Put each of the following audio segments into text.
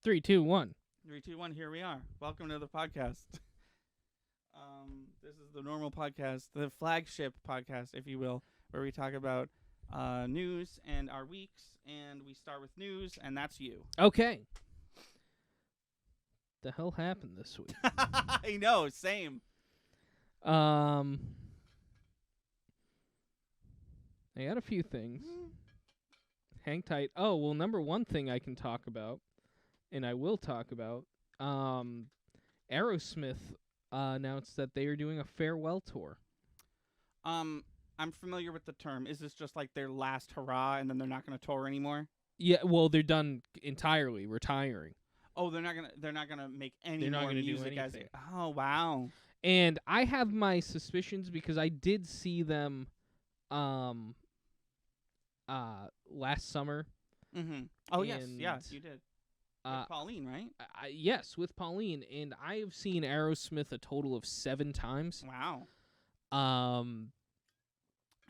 3, 2, 1. 3, 2, 1. Here we are. Welcome to the podcast. This is the normal podcast, the flagship podcast, if you will, where we talk about news and our weeks, and we start with news, and that's you. Okay. The hell happened this week? I know, same. I got a few things. Hang tight. Oh, well, number one thing I can talk about, and I will talk about, Aerosmith announced that they are doing a farewell tour. I'm familiar with the term. Is this just like their last hurrah, and then they're not going to tour anymore? Yeah, well, they're done entirely, retiring. Oh, they're not gonna make any They're not more gonna do music as anything. Oh, wow. And I have my suspicions because I did see them last summer. Mm-hmm. Oh, yes, And, you did. With Pauline, right? Yes, with Pauline, and I have seen Aerosmith a total of 7 times. Wow. I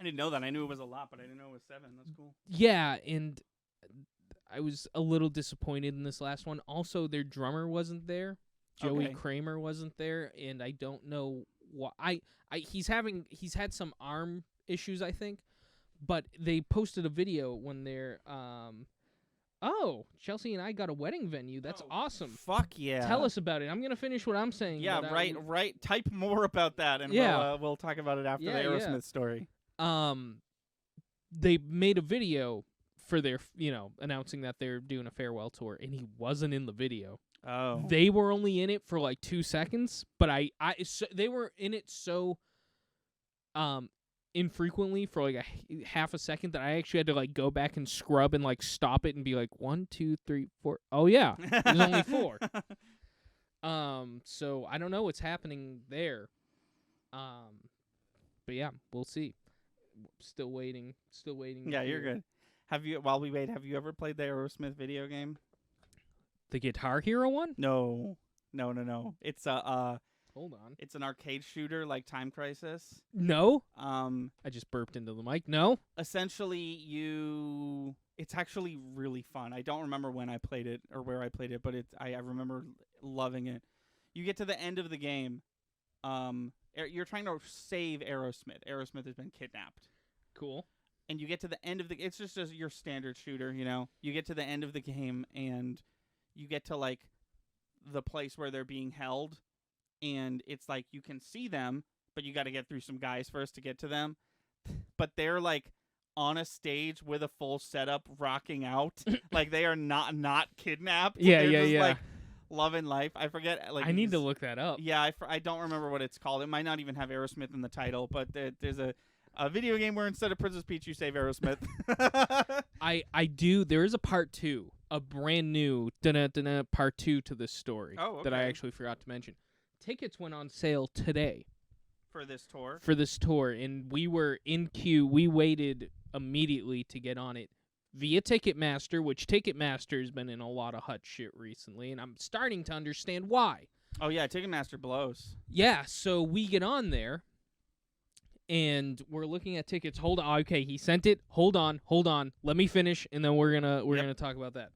didn't know that. I knew it was a lot, but I didn't know it was 7. That's cool. Yeah, and I was a little disappointed in this last one. Also, their drummer wasn't there. Joey Kramer wasn't there, and I don't know why. He's had some arm issues, I think, but they posted a video when they're oh, Chelsea and I got a wedding venue. That's awesome. Fuck yeah. Tell us about it. I'm going to finish what I'm saying. Yeah, right. Type more about that, and we'll talk about it after the Aerosmith story. They made a video for their, announcing that they're doing a farewell tour, and he wasn't in the video. Oh. They were only in it for like 2 seconds, but they were in it so infrequently for like a half a second that I actually had to like go back and scrub and like stop it and be like 1, 2, 3, 4. Oh yeah, there's only 4. So I don't know what's happening there. But yeah, we'll see. Still waiting. Yeah, you're good. While we wait, have you ever played the Aerosmith video game? The Guitar Hero one? No. It's Hold on. It's an arcade shooter like Time Crisis. No. I just burped into the mic. No. Essentially, it's actually really fun. I don't remember when I played it or where I played it, but I remember loving it. You get to the end of the game. You're trying to save Aerosmith. Aerosmith has been kidnapped. Cool. And you get to the end of it's just your standard shooter, You get to the end of the game and you get to like the place where they're being held, and it's like you can see them, but you got to get through some guys first to get to them. But they're like on a stage with a full setup rocking out. Like they are not kidnapped. Yeah, they're just, yeah. like loving life. I forget. Like I need to look that up. Yeah, I don't remember what it's called. It might not even have Aerosmith in the title, but there's a video game where instead of Princess Peach, you save Aerosmith. I do. There is a part 2, a brand new part 2 to this story that I actually forgot to mention. Tickets went on sale today. For this tour, and we were in queue. We waited immediately to get on it via Ticketmaster, which Ticketmaster has been in a lot of hot shit recently, and I'm starting to understand why. Oh, yeah, Ticketmaster blows. Yeah, so we get on there, and we're looking at tickets. Hold on. Okay, he sent it. Hold on. Let me finish, and then we're gonna talk about that.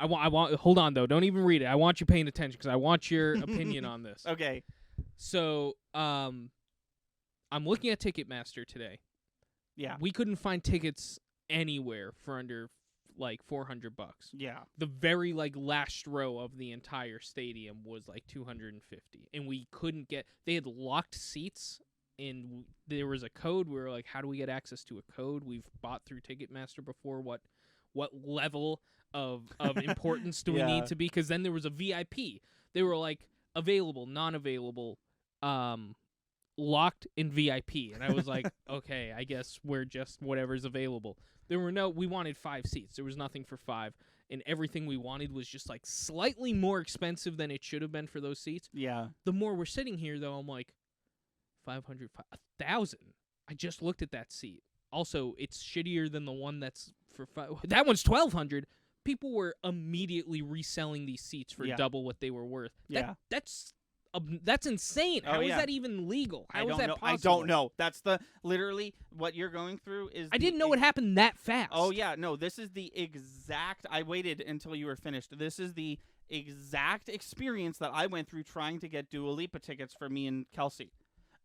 I want. Hold on though. Don't even read it. I want you paying attention because I want your opinion on this. Okay. So, I'm looking at Ticketmaster today. Yeah. We couldn't find tickets anywhere for under like $400. Yeah. The very like last row of the entire stadium was like $250, and we couldn't get. They had locked seats. And there was a code. We were like, how do we get access to a code? We've bought through Ticketmaster before. What level of importance do we need to be? Because then there was a VIP. They were like available, non-available, locked, in VIP. And I was like, okay, I guess we're just whatever's available. We wanted 5 seats. There was nothing for 5. And everything we wanted was just like slightly more expensive than it should have been for those seats. Yeah. The more we're sitting here, though, I'm like, 500, 1,000. I just looked at that seat. Also, it's shittier than the one that's for that one's 1,200. People were immediately reselling these seats for double what they were worth. That's insane. How is that even legal? How is that possible? I don't know. That's literally what you're going through is. I didn't know it happened that fast. Oh yeah, no. This is the exact. I waited until you were finished. This is the exact experience that I went through trying to get Dua Lipa tickets for me and Kelsey.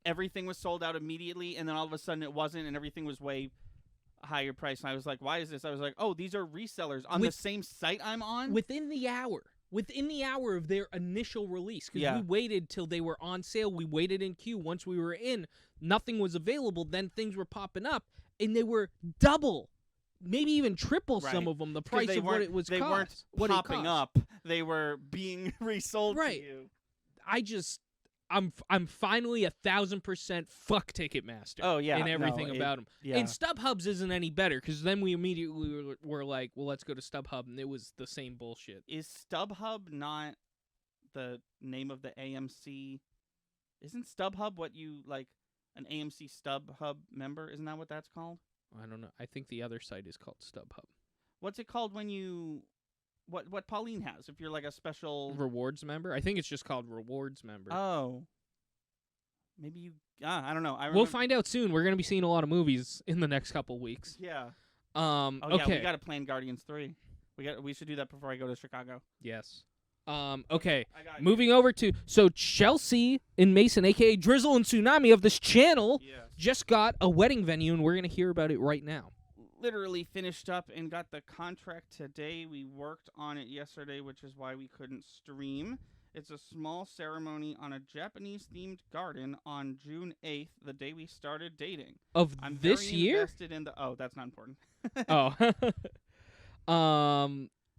Everything was sold out immediately, and then all of a sudden it wasn't, and everything was way higher price. And I was like, why is this? I was like, oh, these are resellers on the same site I'm on? Within the hour of their initial release, because we waited till they were on sale. We waited in queue. Once we were in, nothing was available. Then things were popping up, and they were double, maybe even triple some of them, the price of what it was They cost. weren't popping up. They were being resold to you. I'm finally 1,000% fuck Ticketmaster. Oh, yeah. And everything about them. Yeah. And StubHub's isn't any better, because then we immediately were like, well, let's go to StubHub, and it was the same bullshit. Is StubHub not the name of the AMC? Isn't StubHub what you, like, an AMC StubHub member? Isn't that what that's called? I don't know. I think the other site is called StubHub. What's it called when you... What Pauline has, if you're like a special... Rewards member? I think it's just called Rewards member. Oh. Maybe you... I don't know. We'll find out soon. We're going to be seeing a lot of movies in the next couple weeks. Yeah. Okay. Yeah, we got to plan Guardians 3. We should do that before I go to Chicago. Yes. Okay. Moving over to... So, Chelsea and Mason, a.k.a. Drizzle and Tsunami of this channel, just got a wedding venue, and we're going to hear about it right now. Literally finished up and got the contract today. We worked on it yesterday, which is why we couldn't stream. It's a small ceremony on a Japanese-themed garden on June 8th, the day we started dating. I'm this very year? Invested in the... Oh, that's not important.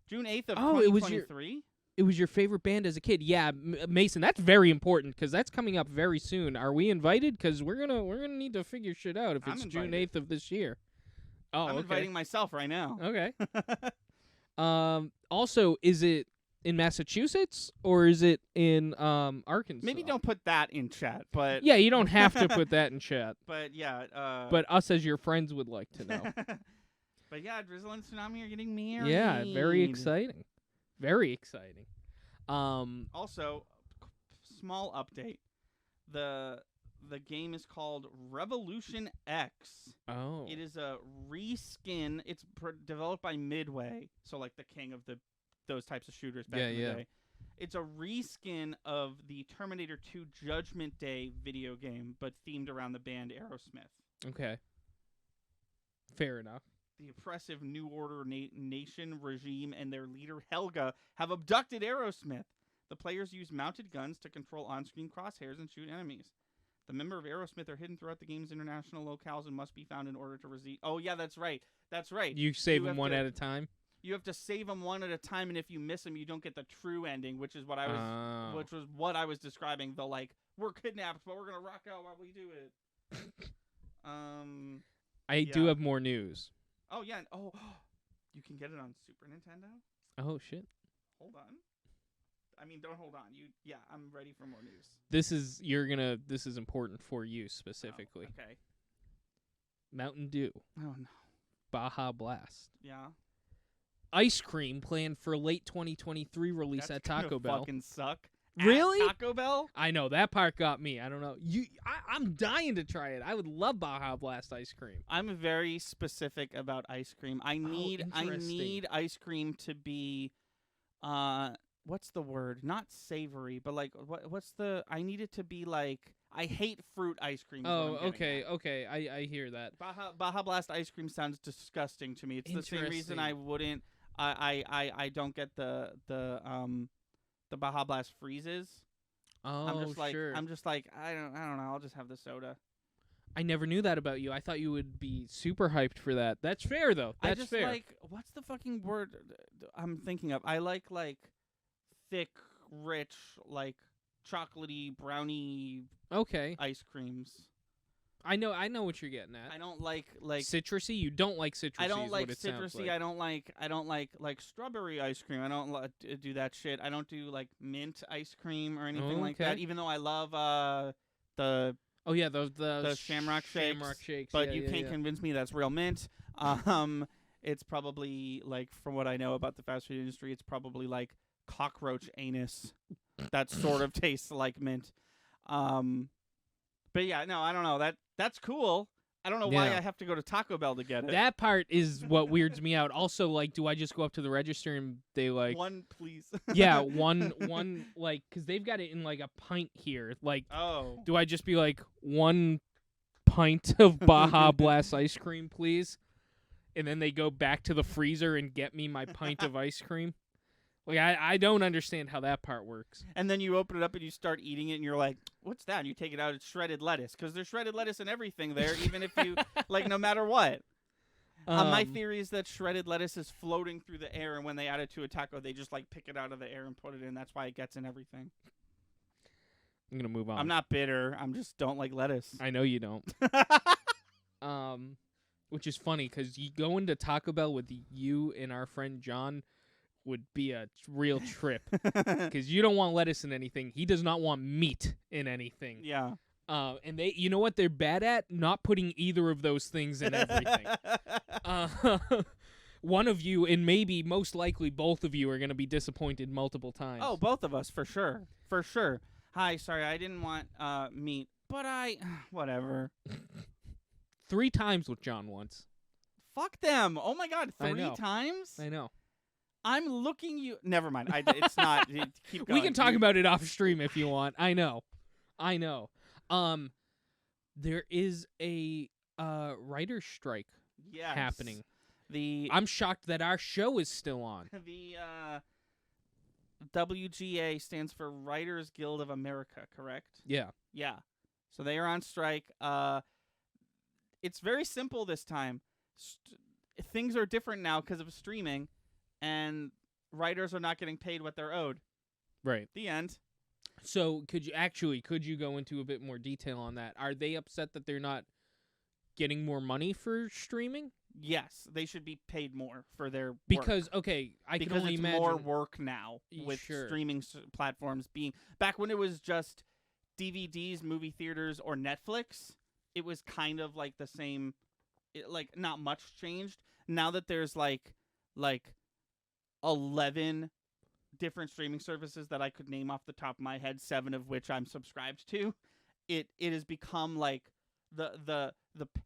June 8th of 2023? It was your favorite band as a kid. Yeah, Mason, that's very important because that's coming up very soon. Are we invited? Because we're gonna need to figure shit out if it's June 8th of this year. Oh, I'm inviting myself right now. Okay. Also, is it in Massachusetts or is it in Arkansas? Maybe don't put that in chat, but... Yeah, you don't have to put that in chat. But, yeah. But us as your friends would like to know. But, yeah, Drizzle and Tsunami are getting married. Yeah, very exciting. Very exciting. Also, small update. The game is called Revolution X. Oh. It is a reskin. It's developed by Midway, so like the king of those types of shooters back in the day. It's a reskin of the Terminator 2 Judgment Day video game, but themed around the band Aerosmith. Okay. Fair enough. The oppressive New Order Nation regime and their leader Helga have abducted Aerosmith. The players use mounted guns to control on-screen crosshairs and shoot enemies. The member of Aerosmith are hidden throughout the game's international locales and must be found in order to receive... Oh, yeah, that's right. That's right. You save them one at a time? You have to save them one at a time, and if you miss them, you don't get the true ending, which is what I was... Which was what I was describing. The, like, we're kidnapped, but we're going to rock out while we do it. I do have more news. Oh, yeah. Oh, you can get it on Super Nintendo? Oh, shit. Hold on. I mean, don't hold on. Yeah, I'm ready for more news. This is important for you specifically. Oh, okay. Mountain Dew. Oh, no. Baja Blast. Yeah. Ice cream planned for late 2023 release at Taco Bell. Fucking suck. Really? At Taco Bell? I know that part got me. I don't know. I'm dying to try it. I would love Baja Blast ice cream. I'm very specific about ice cream. I need ice cream to be what's the word? Not savory, but like I need it to be like I hate fruit ice cream. Oh, okay. I hear that. Baja Blast ice cream sounds disgusting to me. It's the same reason I wouldn't I don't get the Baja Blast freezes. Oh, sure. I'm just like I don't know. I'll just have the soda. I never knew that about you. I thought you would be super hyped for that. That's fair though. That's fair. Like what's the fucking word I'm thinking of? I like thick, rich, like chocolatey, brownie. Okay. Ice creams. I know what you're getting at. I don't like citrusy. You don't like citrusy. I don't like citrusy. Like. I don't like strawberry ice cream. I don't do that shit. I don't do like mint ice cream or anything like that. Even though I love the Shamrock Shakes. Shamrock Shakes. But you can't convince me that's real mint. It's probably like from what I know about the fast food industry, it's probably like cockroach anus that sort of tastes like mint. But yeah, no, I don't know. That's cool. I don't know why I have to go to Taco Bell to get it. That part is what weirds me out. Also, like, do I just go up to the register and they like one, please? yeah, one like because they've got it in like a pint here. Like, do I just be like 1 pint of Baja Blast ice cream, please? And then they go back to the freezer and get me my pint of ice cream. Like, I don't understand how that part works. And then you open it up and you start eating it, and you're like, what's that? And you take it out, it's shredded lettuce. Because there's shredded lettuce and everything there, even if you, like, no matter what. My theory is that shredded lettuce is floating through the air, and when they add it to a taco, they just, like, pick it out of the air and put it in. That's why it gets in everything. I'm going to move on. I'm not bitter. I'm just don't like lettuce. I know you don't. Which is funny, because you go into Taco Bell with you and our friend John would be a real trip because you don't want lettuce in anything. He does not want meat in anything. Yeah. And they, you know what they're bad at? Not putting either of those things in everything. One of you, and maybe most likely both of you, are going to be disappointed multiple times. Oh, both of us, for sure. For sure. Hi, sorry, I didn't want meat, but whatever. 3 times with John once. Fuck them. Oh, my God, 3 times? I know. I'm looking you. Never mind. It's not. Keep going. We can talk about it off stream if you want. I know. There is a writer's strike happening. I'm shocked that our show is still on. The WGA stands for Writers Guild of America, correct? Yeah. Yeah. So they are on strike. It's very simple this time. Things are different now because of streaming. And writers are not getting paid what they're owed. Right. The end. So could you go into a bit more detail on that? Are they upset that they're not getting more money for streaming? Yes, they should be paid more for their work. Because I can only imagine more work now with streaming platforms being back when it was just DVDs, movie theaters, or Netflix. It was kind of like the same, like not much changed. Now that there's like 11 different streaming services that I could name off the top of my head, 7 of which I'm subscribed to, it has become like the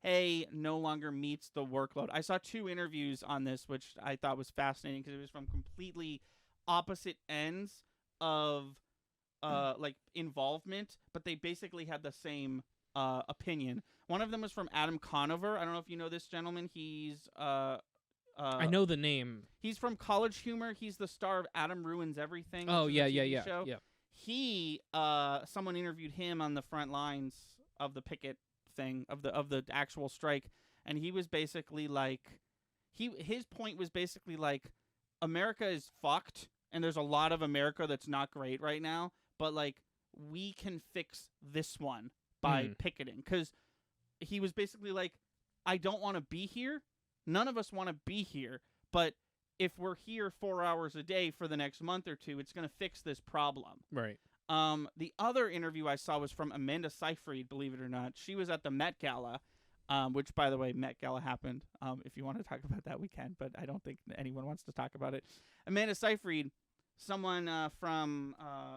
pay no longer meets the workload. I saw 2 interviews on this, which I thought was fascinating because it was from completely opposite ends of like involvement, but they basically had the same opinion. One of them was from Adam Conover. I don't know if you know this gentleman. He's I know the name. He's from College Humor. He's the star of Adam Ruins Everything. Oh, yeah. Show. Yeah. He, someone interviewed him on the front lines of the picket thing, of the actual strike, and he was basically like, his point was basically like, America is fucked, and there's a lot of America that's not great right now, but like, we can fix this one by picketing. Because he was basically like, I don't want to be here. None of us want to be here, but if we're here 4 hours a day for the next month or 2, it's going to fix this problem. Right. The other interview I saw was from Amanda Seyfried, believe it or not. She was at the Met Gala, which, by the way, Met Gala happened. If you want to talk about that, we can, but I don't think anyone wants to talk about it. Amanda Seyfried, someone from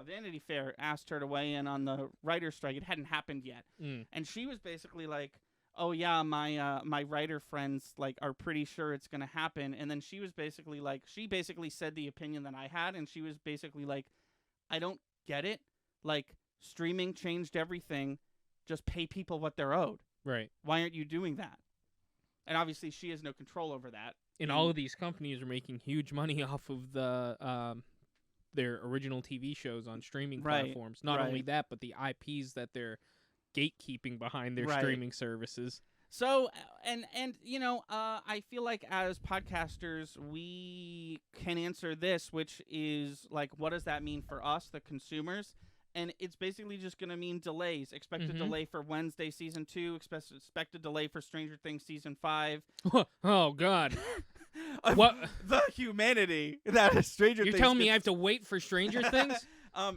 Vanity Fair asked her to weigh in on the writer's strike. It hadn't happened yet. And she was basically like, oh yeah, my writer friends like are pretty sure it's gonna happen. And then she was basically like, she basically said the opinion that I had, and she was basically like, I don't get it. Like, streaming changed everything. Just pay people what they're owed. Right. Why aren't you doing that? And obviously she has no control over that. And all of these companies are making huge money off of the their original TV shows on streaming platforms. Not only that, but the IPs that they're gatekeeping behind their streaming services. So, and you know, I feel like as podcasters, we can answer this, which is like, what does that mean for us, the consumers? And it's basically just going to mean delays. Expect a delay for Wednesday Season 2. Expect a delay for Stranger Things Season 5. Oh, God. What? The humanity that is Stranger Things. You're telling me I have to wait for Stranger Things?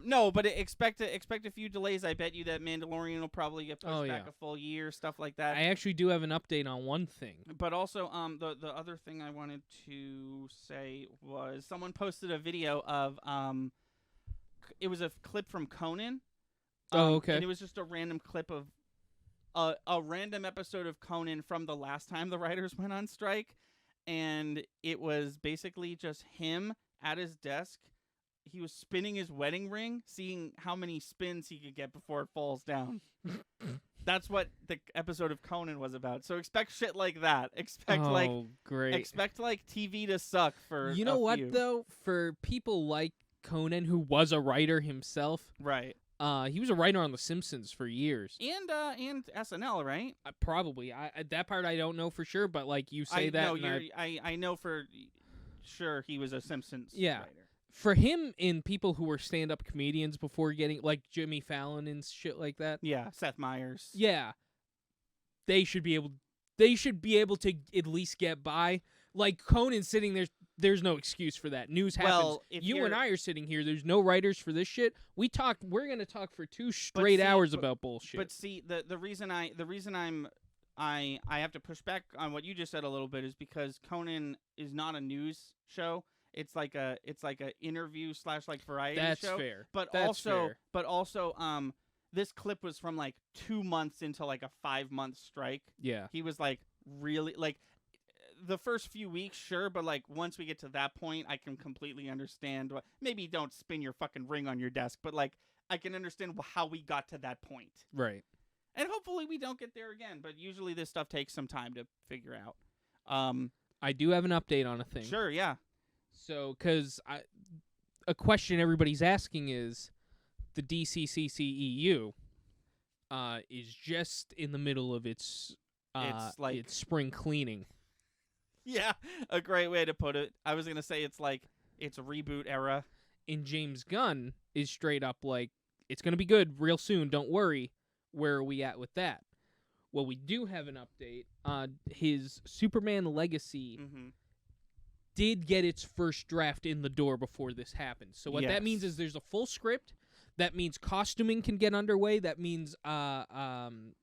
No, but expect a few delays. I bet you that Mandalorian will probably get pushed back a full year, stuff like that. I actually do have an update on one thing. But also, the other thing I wanted to say was someone posted a video of it was a clip from Conan. Oh, okay. And it was just a random clip of a random episode of Conan from the last time the writers went on strike, and it was basically just him at his desk. He was spinning his wedding ring, seeing how many spins he could get before it falls down. That's what the episode of Conan was about. So expect shit like that. Expect great. Expect TV to suck for You know what few. though? For people like Conan, who was a writer himself, Right. He was a writer on The Simpsons for years. And SNL, right? Probably. That part I don't know for sure, but like you say I know for sure he was a Simpsons writer. For him and people who were stand-up comedians before getting, like Jimmy Fallon and shit like that. Yeah, Seth Meyers. Yeah. They should be able to at least get by. Like Conan sitting there's no excuse for that. News happens. Well, you and I are sitting here. There's no writers for this shit. We're going to talk for 2 straight hours about bullshit. But see, the reason I have to push back on what you just said a little bit is because Conan is not a news show. It's like a interview / variety That's show. fair. But also, this clip was from 2 months into a 5-month strike. Yeah. He was really the first few weeks, sure, but once we get to that point, I can completely understand. Maybe don't spin your fucking ring on your desk, but I can understand how we got to that point. Right. And hopefully we don't get there again. But usually this stuff takes some time to figure out. I do have an update on a thing. Sure, yeah. So, because a question everybody's asking is, the DCCCEU is just in the middle of its spring cleaning. Yeah, a great way to put it. I was gonna say it's it's a reboot era. And James Gunn is straight up it's gonna be good real soon. Don't worry. Where are we at with that? Well, we do have an update. His Superman Legacy. Mm-hmm. Did get its first draft in the door before this happened. So what that means is there's a full script. That means costuming can get underway. That means auditioning,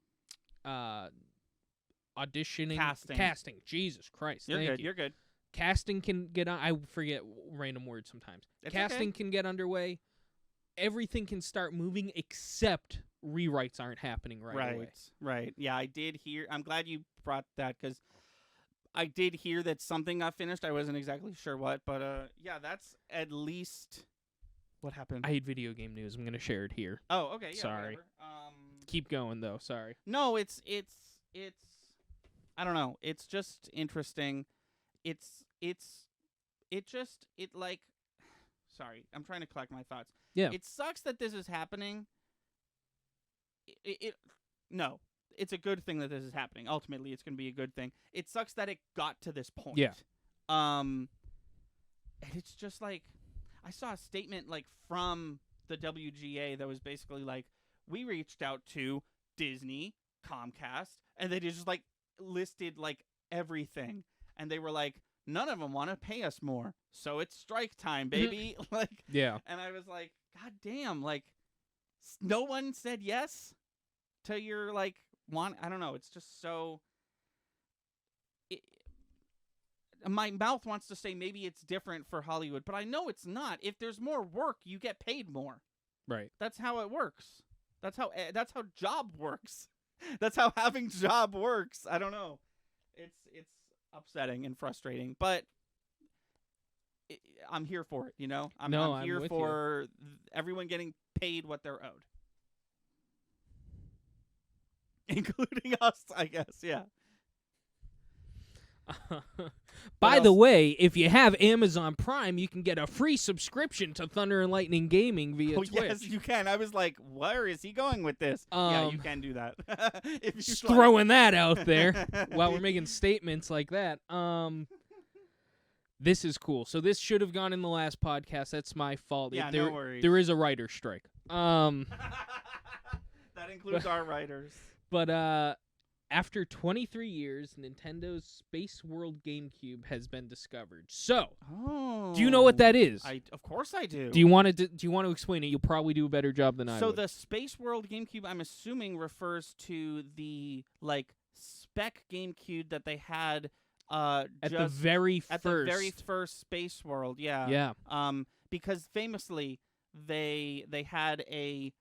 casting. Jesus Christ, You're good. Casting can get on. I forget random words sometimes. Casting can get underway. Everything can start moving except rewrites aren't happening right away. Right. Yeah, I did hear. I'm glad you brought that because I did hear that something got finished. I wasn't exactly sure what, but yeah, that's at least what happened. I hate video game news. I'm gonna share it here. Oh, okay. Yeah, sorry. Keep going though. Sorry. No, it's. I don't know. It's just interesting. Sorry, I'm trying to collect my thoughts. Yeah. It sucks that this is happening. No. It's a good thing that this is happening. Ultimately, it's going to be a good thing. It sucks that it got to this point. Yeah. And it's just I saw a statement from the WGA that was basically we reached out to Disney, Comcast, and they just listed everything, and they were none of them want to pay us more, so it's strike time, baby. Yeah. And I was God damn, no one said yes to your I don't know. It's just so. My mouth wants to say maybe it's different for Hollywood, but I know it's not. If there's more work, you get paid more. Right. That's how it works. That's how job works. That's how having job works. I don't know. It's upsetting and frustrating, but I'm here for it. I'm here for everyone getting paid what they're owed. Including us, I guess, yeah. By the way, if you have Amazon Prime, you can get a free subscription to Thunder and Lightning Gaming via Twitch. Yes, you can. I was where is he going with this? Yeah, you can do that. If you just throwing that out there while we're making statements like that. This is cool. So this should have gone in the last podcast. That's my fault. Yeah, no worries. There is a writer's strike. That includes our writers. But after 23 years, Nintendo's Space World GameCube has been discovered. So, do you know what that is? Of course I do. Do you want to explain it? You'll probably do a better job than I would. So the Space World GameCube, I'm assuming, refers to the spec GameCube that they had at the very first Space World. Yeah. Yeah. Because famously they had a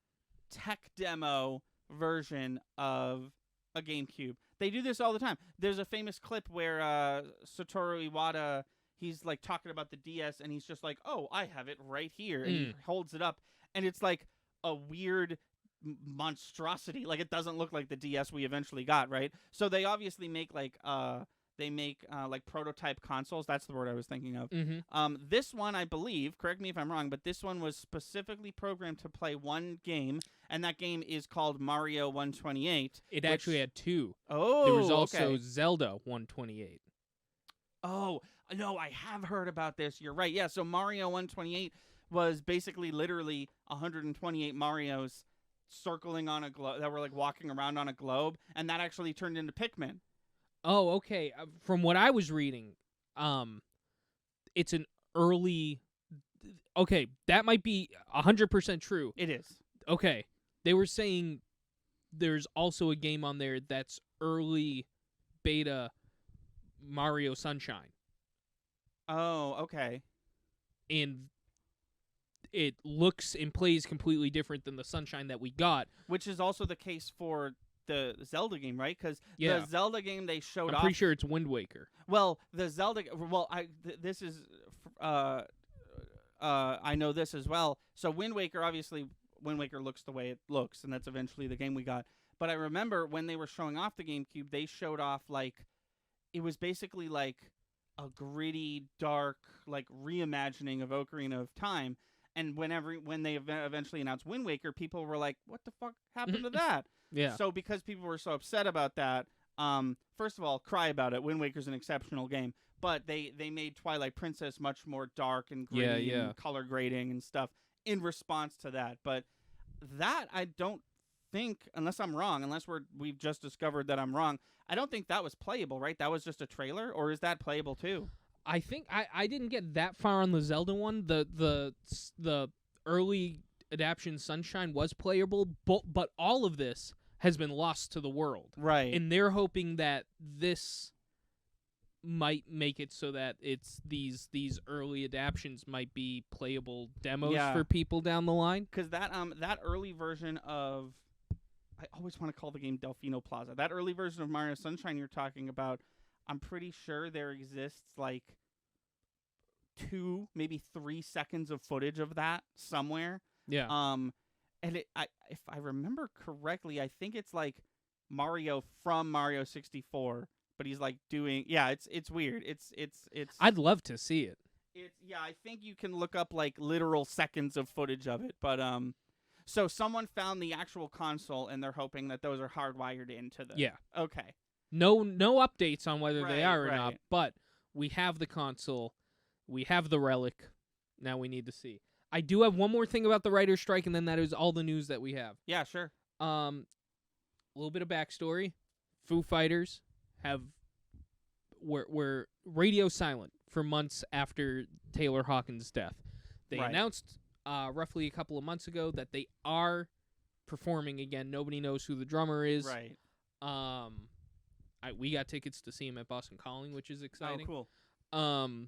tech demo version of a GameCube. They do this all the time. There's a famous clip where Satoru Iwata, he's like talking about the DS, and he's just like, "Oh, I have it right here," and he holds it up, and it's like a weird monstrosity. Like, it doesn't look like the DS we eventually got, right? So they obviously make like prototype consoles. That's the word I was thinking of. This one, I believe, correct me if I'm wrong, but this one was specifically programmed to play one game, and that game is called Mario 128. It actually had two. Oh, there was also okay. Zelda 128. Oh, no, I have heard about this. You're right. Yeah, so Mario 128 was basically literally 128 Marios circling on a globe that were like walking around on a globe, and that actually turned into Pikmin. Oh, okay. From what I was reading, it's an early. Okay, that might be 100% true. It is. Okay, they were saying there's also a game on there that's early beta Mario Sunshine. Oh, okay. And it looks and plays completely different than the Sunshine that we got. Which is also the case for the Zelda game, right? Because Yeah. the Zelda game they showed I'm off. pretty sure it's Wind Waker. Well, the Zelda. Well, this is. I know this as well. So Wind Waker, obviously, Wind Waker looks the way it looks, and that's eventually the game we got. But I remember when they were showing off the GameCube, they showed off like it was basically like a gritty, dark, like reimagining of Ocarina of Time. And when they eventually announced Wind Waker, people were like, "What the fuck happened to that?" Yeah. So because people were so upset about that, first of all, cry about it. Wind Waker's an exceptional game, but they made Twilight Princess much more dark and gritty and color grading and stuff in response to that. But that I don't think, unless I'm wrong, we've just discovered that I'm wrong, I don't think that was playable, right? That was just a trailer, or is that playable too? I think I didn't get that far on the Zelda one. The early adaptation Sunshine was playable, but all of this has been lost to the world. Right. And they're hoping that this might make it so that it's these early adaptions might be playable demos for people down the line. Because that early version of, I always want to call the game Delfino Plaza. That early version of Mario Sunshine you're talking about, I'm pretty sure there exists like 2, maybe 3 seconds of footage of that somewhere. Yeah. And if I remember correctly, I think it's like Mario from Mario 64, but he's like doing, it's weird. It's I'd love to see it. I think you can look up like literal seconds of footage of it, but so someone found the actual console and they're hoping that those are hardwired into the. Yeah. Okay. No updates on whether they are or right. not, but we have the console, we have the relic. Now we need to see. I do have one more thing about the writer's strike, and then that is all the news that we have. Yeah, sure. A little bit of backstory. Foo Fighters were radio silent for months after Taylor Hawkins' death. They announced roughly a couple of months ago that they are performing again. Nobody knows who the drummer is. Right. We got tickets to see him at Boston Calling, which is exciting. Oh, cool.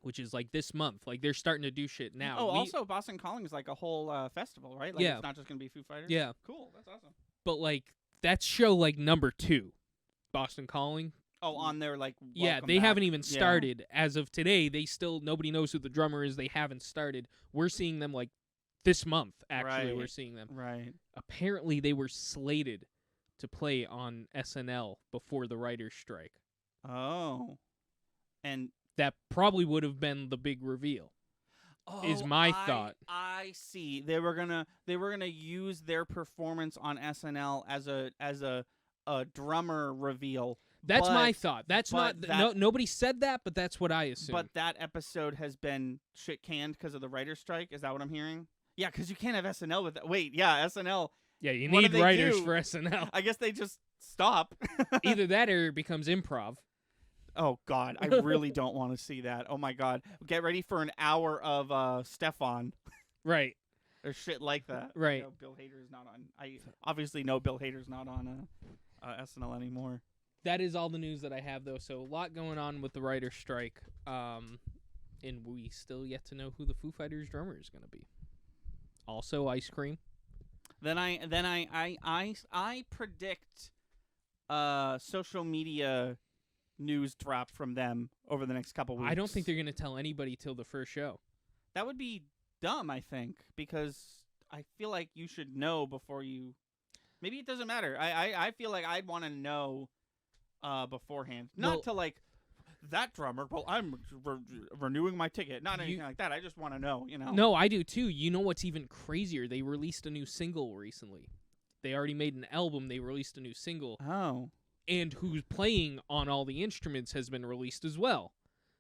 Which is like this month. Like they're starting to do shit now. Oh, also Boston Calling is like a whole festival, right? Like it's not just gonna be Foo Fighters. Yeah. Cool. That's awesome. But like that's show like number 2, Boston Calling. Oh, on their like. They haven't even started as of today. Nobody knows who the drummer is. They haven't started. We're seeing them like this month. Actually, we're seeing them. Right. Apparently, they were slated to play on SNL before the writer's strike. Oh. And that probably would have been the big reveal. Is my thought. I see. They were gonna use their performance on SNL as a drummer reveal. That's my thought. That's nobody said that, but that's what I assume. But that episode has been shit canned because of the writer's strike. Is that what I'm hearing? Yeah, because you can't have SNL with that. Wait, yeah, SNL. Yeah, you need writers for SNL. I guess they just stop. Either that or it becomes improv. Oh, God. I really don't want to see that. Oh, my God. Get ready for an hour of Stefan. Right. Or shit like that. Right. Bill Hader's not on. I obviously know Bill Hader's not on SNL anymore. That is all the news that I have, though. So a lot going on with the writer's strike. And we still yet to know who the Foo Fighters drummer is going to be. Also, ice cream. Then I predict social media news drop from them over the next couple weeks. I don't think they're going to tell anybody till the first show. That would be dumb, I think, because I feel like you should know before you. Maybe it doesn't matter. I feel like I'd want to know beforehand, not to like that drummer. Well, I'm renewing my ticket. Not anything like that. I just want to know. No, I do too. You know what's even crazier? They released a new single recently. They already made an album. They released a new single. Oh. And who's playing on all the instruments has been released as well.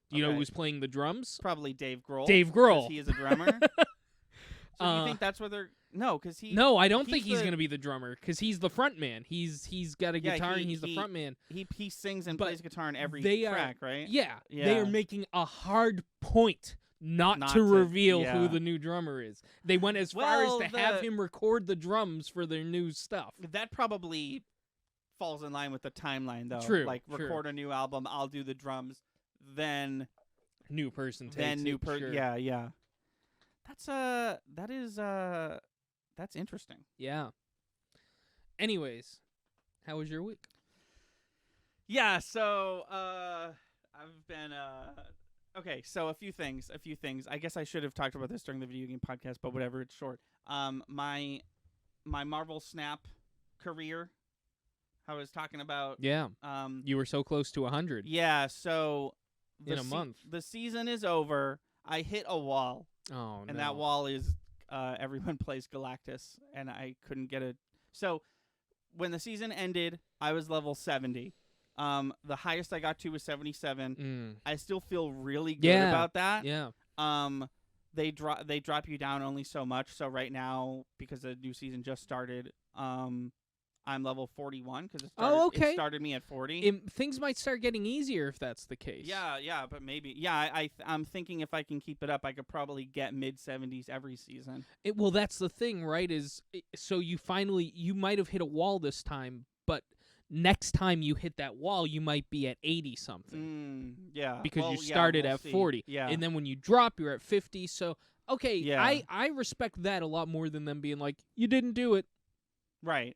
Do you know who's playing the drums? Probably Dave Grohl. Dave Grohl. 'Cause he is a drummer. So you think that's where they're... No, because he... No, I don't think he's going to be the drummer, because he's the front man. He's got a guitar, and he's the front man. He sings and plays guitar in every track, right? Yeah. They are making a hard point not to reveal who the new drummer is. They went as far as to have him record the drums for their new stuff. That probably falls in line with the timeline, though. True. Like, record a new album, I'll do the drums, then... New person takes then new person. Sure. Yeah. That's interesting. Yeah. Anyways, how was your week? Yeah, so I've been okay, so a few things. I guess I should have talked about this during the video game podcast, but whatever, it's short. My Marvel Snap career, I was talking about. Yeah. You were so close to 100. Yeah, so in a month. The season is over. I hit a wall. Oh, and that wall is everyone plays Galactus, and I couldn't get it. So when the season ended, I was level 70. The highest I got to was 77. I still feel really good about that. Yeah. They drop you down only so much. So right now, because the new season just started, I'm level 41 because it started me at 40. Things might start getting easier if that's the case. Yeah, but maybe. Yeah, I'm thinking if I can keep it up, I could probably get mid-70s every season. Well, that's the thing, right? So you might have hit a wall this time, but next time you hit that wall, you might be at 80-something. Yeah. Because you started at 40. Yeah. And then when you drop, you're at 50. So, okay, yeah. I respect that a lot more than them being like, you didn't do it. Right.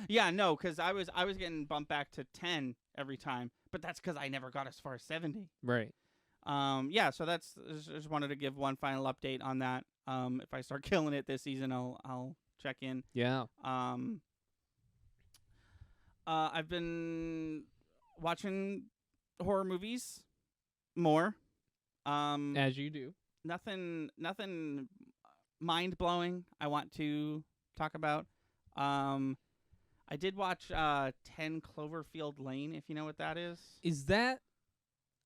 Yeah, no, because I was getting bumped back to 10 every time, but that's because I never got as far as 70. Right. Yeah, so I just wanted to give one final update on that. If I start killing it this season, I'll check in. Yeah. I've been watching horror movies more. As you do. Nothing mind-blowing I want to talk about. I did watch 10 Cloverfield Lane, if you know what that is. Is that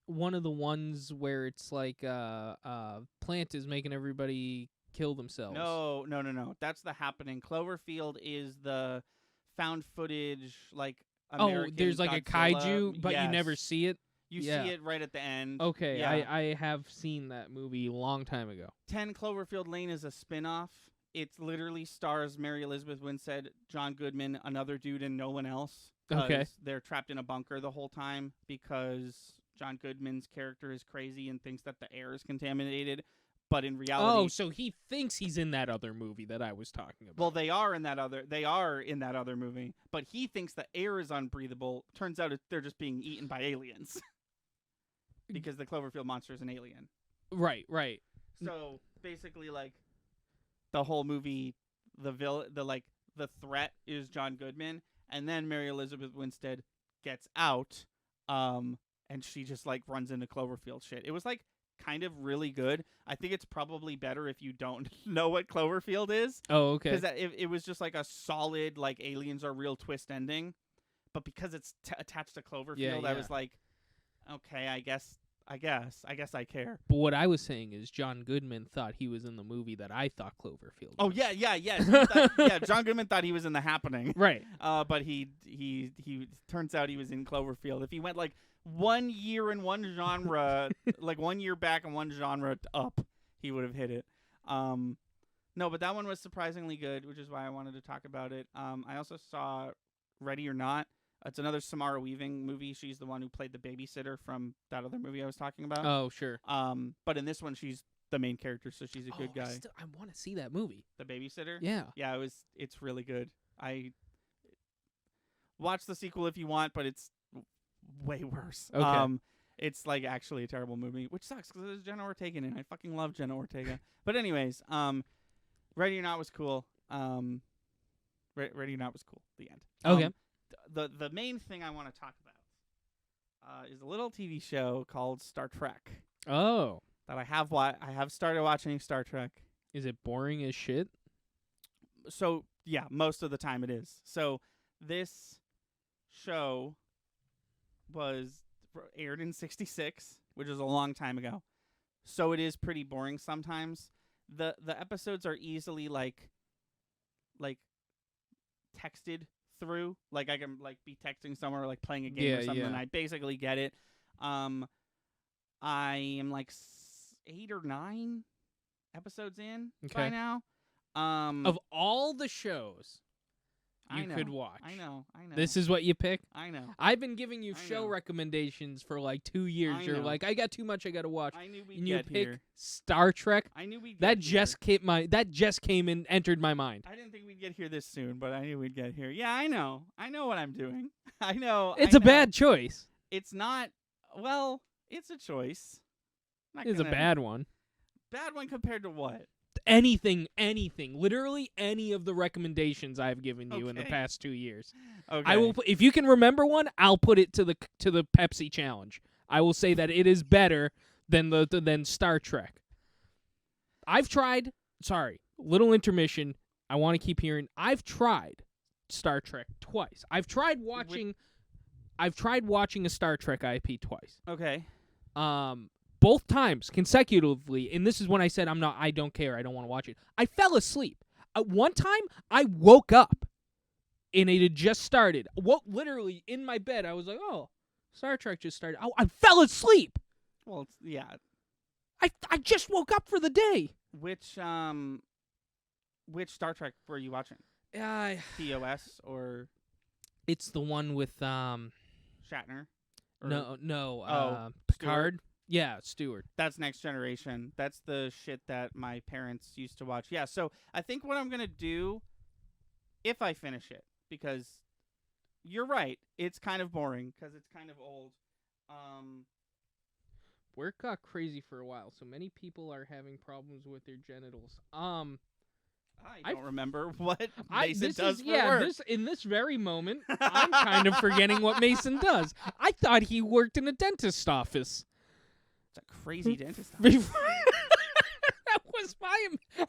one of the ones where it's like Plant is making everybody kill themselves? No. That's The Happening. Cloverfield is the found footage, like, American there's like Godzilla. a kaiju, but you never see it? You see it right at the end. Okay, yeah. I have seen that movie a long time ago. 10 Cloverfield Lane is a spin-off. It literally stars Mary Elizabeth Winstead, John Goodman, another dude, and no one else. Okay. They're trapped in a bunker the whole time because John Goodman's character is crazy and thinks that the air is contaminated. But in reality... Oh, so he thinks he's in that other movie that I was talking about. Well, they are in that other movie. But he thinks the air is unbreathable. Turns out they're just being eaten by aliens. Because the Cloverfield monster is an alien. Right. So, basically, like... The whole movie, the threat is John Goodman, and then Mary Elizabeth Winstead gets out, and she just like runs into Cloverfield shit. It was like kind of really good. I think it's probably better if you don't know what Cloverfield is. Oh, okay. Because it was just like a solid like aliens are real twist ending, but because it's attached to Cloverfield, I was like, okay, I guess I care. But what I was saying is John Goodman thought he was in the movie that I thought Cloverfield was. Oh, yeah. John Goodman thought he was in The Happening. Right. But he turns out he was in Cloverfield. If he went like 1 year in one genre, like 1 year back in one genre up, he would have hit it. No, but that one was surprisingly good, which is why I wanted to talk about it. I also saw Ready or Not. It's another Samara Weaving movie. She's the one who played the babysitter from that other movie I was talking about. Oh, sure. But in this one, she's the main character, so she's a good guy. I want to see that movie. The Babysitter? Yeah. Yeah, it's really good. Watch the sequel if you want, but it's way worse. Okay. It's like actually a terrible movie, which sucks because there's Jenna Ortega in it. I fucking love Jenna Ortega. But anyways, Ready or Not was cool. Ready or Not was cool. The end. Okay. The main thing I want to talk about is a little TV show called Star Trek Oh. that I have started watching Star Trek. Is it boring as shit? So yeah, most of the time it is. So this show was aired in '66, which is a long time ago. So it is pretty boring sometimes. The episodes are easily like texted through. Like I can like be texting somewhere, or like playing a game or something. And I basically get it. I am like 8 or 9 episodes in by now. Of all the shows you could watch, I know. this is what you pick. I know. I've been giving you show recommendations for like 2 years. You're like, I got too much I got to watch. I knew we'd and you get pick here. Star Trek. I knew we'd That get just here. came and entered my mind. I didn't think we'd get here this soon, but I knew we'd get here. Yeah, I know. I know what I'm doing. I know. It's a bad choice. It's not. Well, it's a choice. It's a bad one. Bad one compared to what? Anything, literally any of the recommendations I've given you in the Okay. past 2 years. Okay. I will. If you can remember one, I'll put it to the Pepsi challenge. I will say that it is better than Star Trek. I've tried. Sorry, little intermission. I want to keep hearing. I've tried Star Trek twice. I've tried watching a Star Trek IP twice. Okay. Both times consecutively, and this is when I said I don't care, I don't want to watch it. I fell asleep. One time, I woke up, and it had just started. Literally in my bed, I was like, "Oh, Star Trek just started." I fell asleep. Well, yeah. I just woke up for the day. Which Star Trek were you watching? TOS or It's the one with Shatner? Or no, Stewart? Picard. Yeah, Stewart. That's Next Generation. That's the shit that my parents used to watch. Yeah, so I think what I'm going to do, if I finish it, because you're right, it's kind of boring, because it's kind of old. Work got crazy for a while, so many people are having problems with their genitals. I don't remember what Mason does for work. In this very moment, I'm kind of forgetting what Mason does. I thought he worked in a dentist's office. It's a crazy dentist. That was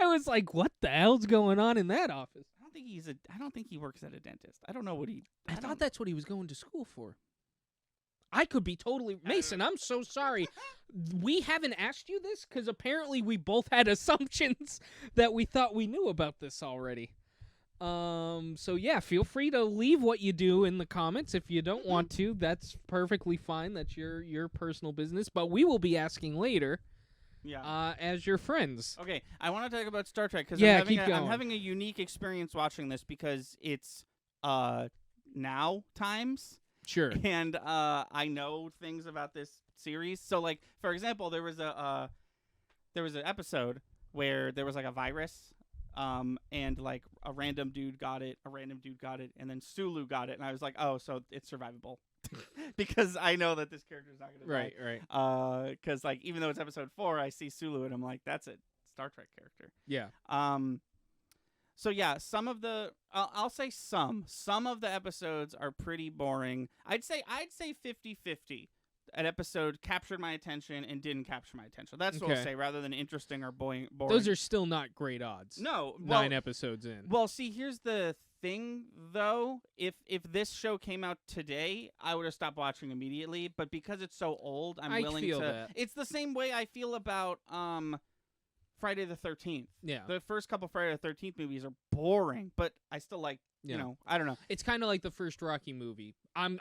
I was like, what the hell's going on in that office? I don't think he works at a dentist. I don't know what he. I thought that's what he was going to school for. I could be totally Mason. I'm so sorry. We haven't asked you this because apparently we both had assumptions that we thought we knew about this already. So yeah, feel free to leave what you do in the comments. If you don't want to, that's perfectly fine. That's your personal business. But we will be asking later. Yeah. As your friends. Okay, I want to talk about Star Trek because Yeah, I'm having a unique experience watching this because it's now times. Sure. And I know things about this series. So like for example, there was an episode where there was like a virus. And like a random dude got it, and then Sulu got it, and I was like, oh, so it's survivable. Because I know that this character's not going to die. Right. Because like even though it's episode 4, I see Sulu and I'm like, that's a Star Trek character. Yeah. So yeah, some of the I'll say some of the episodes are pretty boring. I'd say 50-50. An episode captured my attention and didn't capture my attention. That's what I'll say, rather than interesting or boring. Those are still not great odds. No, 9 episodes in. Well, see, here's the thing, though. If this show came out today, I would have stopped watching immediately. But because it's so old, I'm willing feel to. that. It's the same way I feel about Friday the 13th. Yeah. The first couple Friday the 13th movies are boring, but I still like. Yeah. You know, I don't know. It's kind of like the first Rocky movie. I'm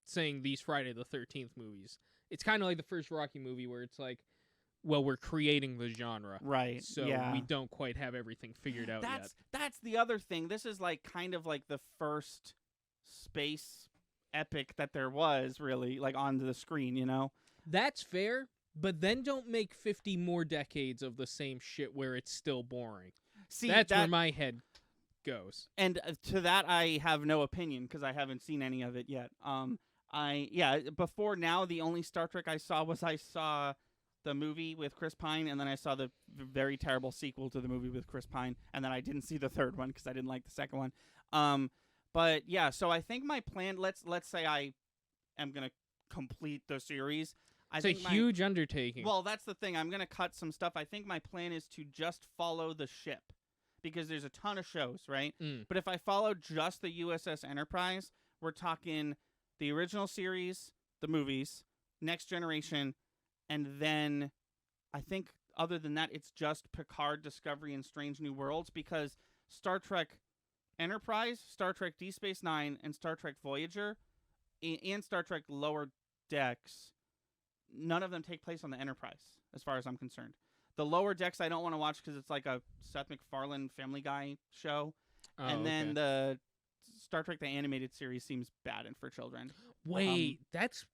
saying these Friday the 13th movies. It's kind of like the first Rocky movie where it's like, well, we're creating the genre. Right. So we don't quite have everything figured out yet. That's the other thing. This is like kind of like the first space epic that there was really like on the screen, you know? That's fair, but then don't make 50 more decades of the same shit where it's still boring. See, that's where my head goes. And to that, I have no opinion because I haven't seen any of it yet. Before now, the only Star Trek I saw was the movie with Chris Pine, and then I saw the very terrible sequel to the movie with Chris Pine, and then I didn't see the third one because I didn't like the second one. But yeah, so I think my plan. Let's say I am gonna complete the series. It's a huge undertaking. Well, that's the thing. I'm gonna cut some stuff. I think my plan is to just follow the ship because there's a ton of shows, right? But if I follow just the USS Enterprise, we're talking the original series, the movies, Next Generation. And then I think other than that, it's just Picard, Discovery, and Strange New Worlds because Star Trek Enterprise, Star Trek Deep Space Nine, and Star Trek Voyager, and Star Trek Lower Decks, none of them take place on the Enterprise as far as I'm concerned. The Lower Decks I don't want to watch because it's like a Seth MacFarlane Family Guy show. Then the Star Trek the Animated Series seems bad and for children. Wait, that's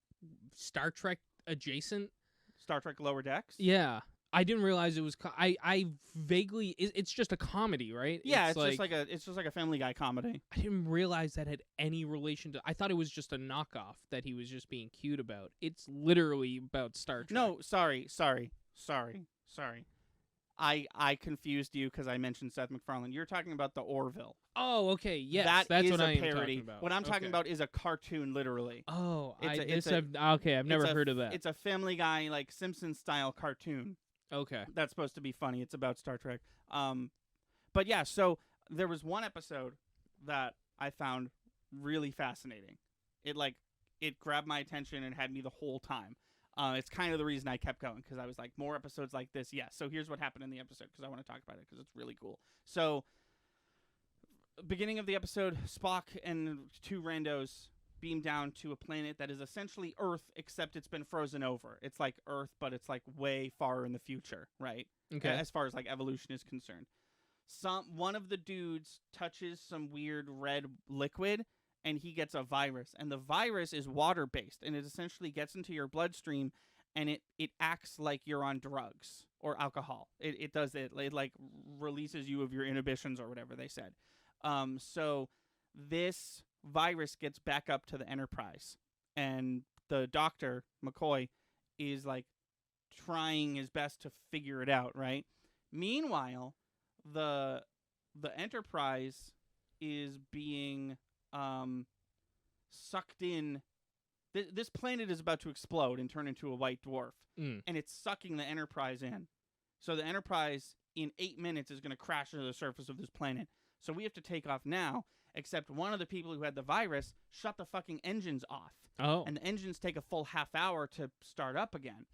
Star Trek adjacent? Star Trek Lower Decks? Yeah. I didn't realize it was. I vaguely. It's just a comedy, right? Yeah, it's just like a Family Guy comedy. I didn't realize that had any relation to. I thought it was just a knockoff that he was just being cute about. It's literally about Star Trek. No, sorry. I confused you because I mentioned Seth MacFarlane. You're talking about the Orville. Oh, okay. Yes, that's what I am talking about. What I'm talking about is a cartoon, literally. Oh, I've never heard of that. It's a Family Guy, like Simpsons style cartoon. Okay. That's supposed to be funny. It's about Star Trek. But yeah, so there was one episode that I found really fascinating. It grabbed my attention and had me the whole time. It's kind of the reason I kept going because I was like, more episodes like this. Yes. So here's what happened in the episode because I want to talk about it because it's really cool. So beginning of the episode, Spock and two randos beam down to a planet that is essentially Earth, except it's been frozen over. It's like Earth, but it's like way far in the future, right? Okay. As far as like evolution is concerned. One of the dudes touches some weird red liquid and he gets a virus. And the virus is water-based, and it essentially gets into your bloodstream, and it acts like you're on drugs or alcohol. It does it. It like releases you of your inhibitions or whatever they said. So this virus gets back up to the Enterprise, and the doctor, McCoy, is like trying his best to figure it out, right? Meanwhile, the Enterprise is being sucked in. This planet is about to explode and turn into a white dwarf, and it's sucking the Enterprise in. So the Enterprise, in 8 minutes, is going to crash into the surface of this planet. So we have to take off now, except one of the people who had the virus shut the fucking engines off. Oh. And the engines take a full half hour to start up again.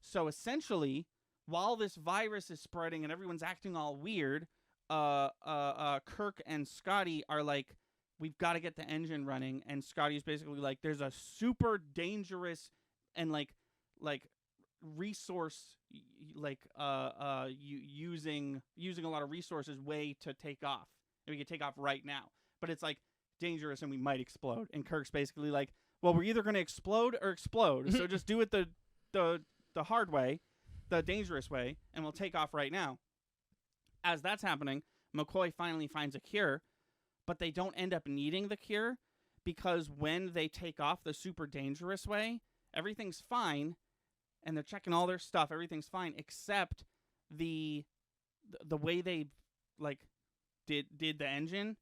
So essentially, while this virus is spreading and everyone's acting all weird, Kirk and Scotty are like, we've got to get the engine running. And Scotty's basically like, there's a super dangerous and like resource, using a lot of resources way to take off. And we can take off right now. But it's like dangerous and we might explode. And Kirk's basically like, well, we're either going to explode or explode. So just do it the hard way, the dangerous way, and we'll take off right now. As that's happening, McCoy finally finds a cure, but they don't end up needing the cure because when they take off the super dangerous way, everything's fine, and they're checking all their stuff. Everything's fine, except the way they did the engine.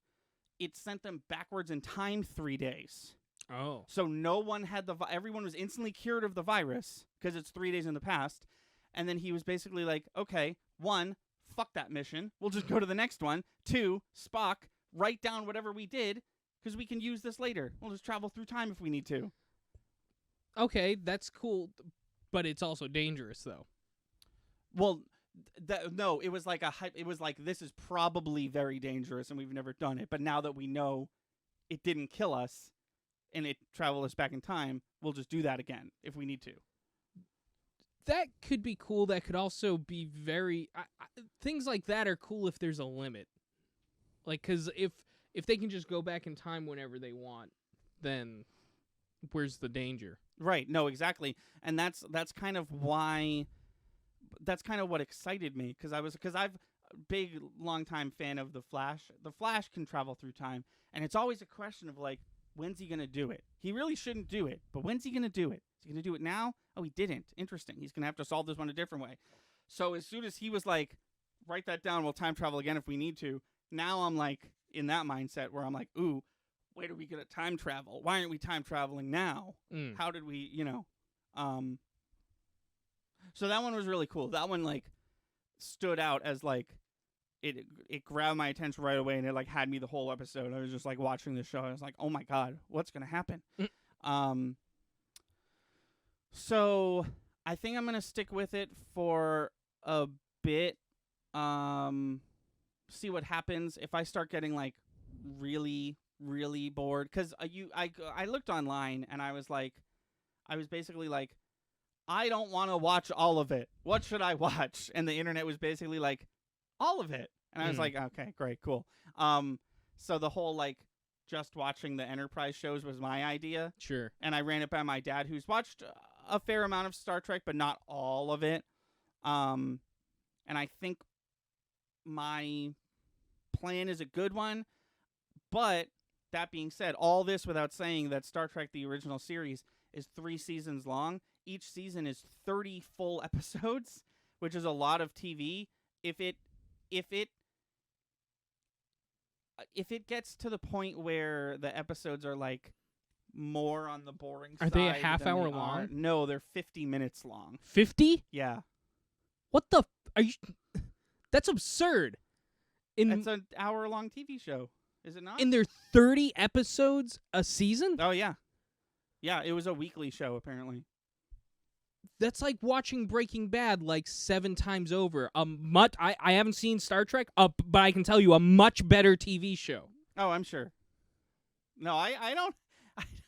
It sent them backwards in time 3 days. Oh. So no one had everyone was instantly cured of the virus because it's 3 days in the past. And then he was basically like, okay, 1, fuck that mission. We'll just go to the next one. 2, Spock, write down whatever we did because we can use this later. We'll just travel through time if we need to. Okay, that's cool. But it's also dangerous, though. Well, no, it was like this is probably very dangerous and we've never done it. But now that we know it didn't kill us and it traveled us back in time, we'll just do that again if we need to. That could be cool. That could also be very... things like that are cool if there's a limit. Like, because if they can just go back in time whenever they want, then where's the danger? Right. No, exactly. And that's kind of why... That's kind of what excited me, because big longtime fan of the Flash. The Flash can travel through time, and it's always a question of like, when's he gonna do it? He really shouldn't do it, but when's he gonna do it? Is he gonna do it now? Oh, he didn't. Interesting. He's gonna have to solve this one a different way. So as soon as he was like, write that down, we'll time travel again if we need to. Now I'm like in that mindset where I'm like, ooh, where are we gonna time travel? Why aren't we time traveling now? How did we, So that one was really cool. That one like stood out as like it grabbed my attention right away, and it like had me the whole episode. I was just like watching the show. I was like, oh my god, what's gonna happen? So I think I'm gonna stick with it for a bit. See what happens if I start getting like really, really bored. Because I looked online and I was basically like, I don't want to watch all of it. What should I watch? And the internet was basically like, all of it. And I was like, okay, great, cool. So the whole like just watching the Enterprise shows was my idea. Sure. And I ran it by my dad, who's watched a fair amount of Star Trek, but not all of it. And I think my plan is a good one. But that being said, all this without saying that Star Trek, the original series, is 3 seasons long. Each season is 30 full episodes, which is a lot of TV. If it gets to the point where the episodes are like more on the boring side, are they a half hour long? No, they're 50 minutes long. 50? Yeah. What the? Are you? That's absurd. It's an hour-long TV show, is it not? And they're 30 episodes a season? Oh yeah, yeah. It was a weekly show apparently. That's like watching Breaking Bad like 7 times over. I haven't seen Star Trek, but I can tell you a much better TV show. Oh, I'm sure. No, I don't.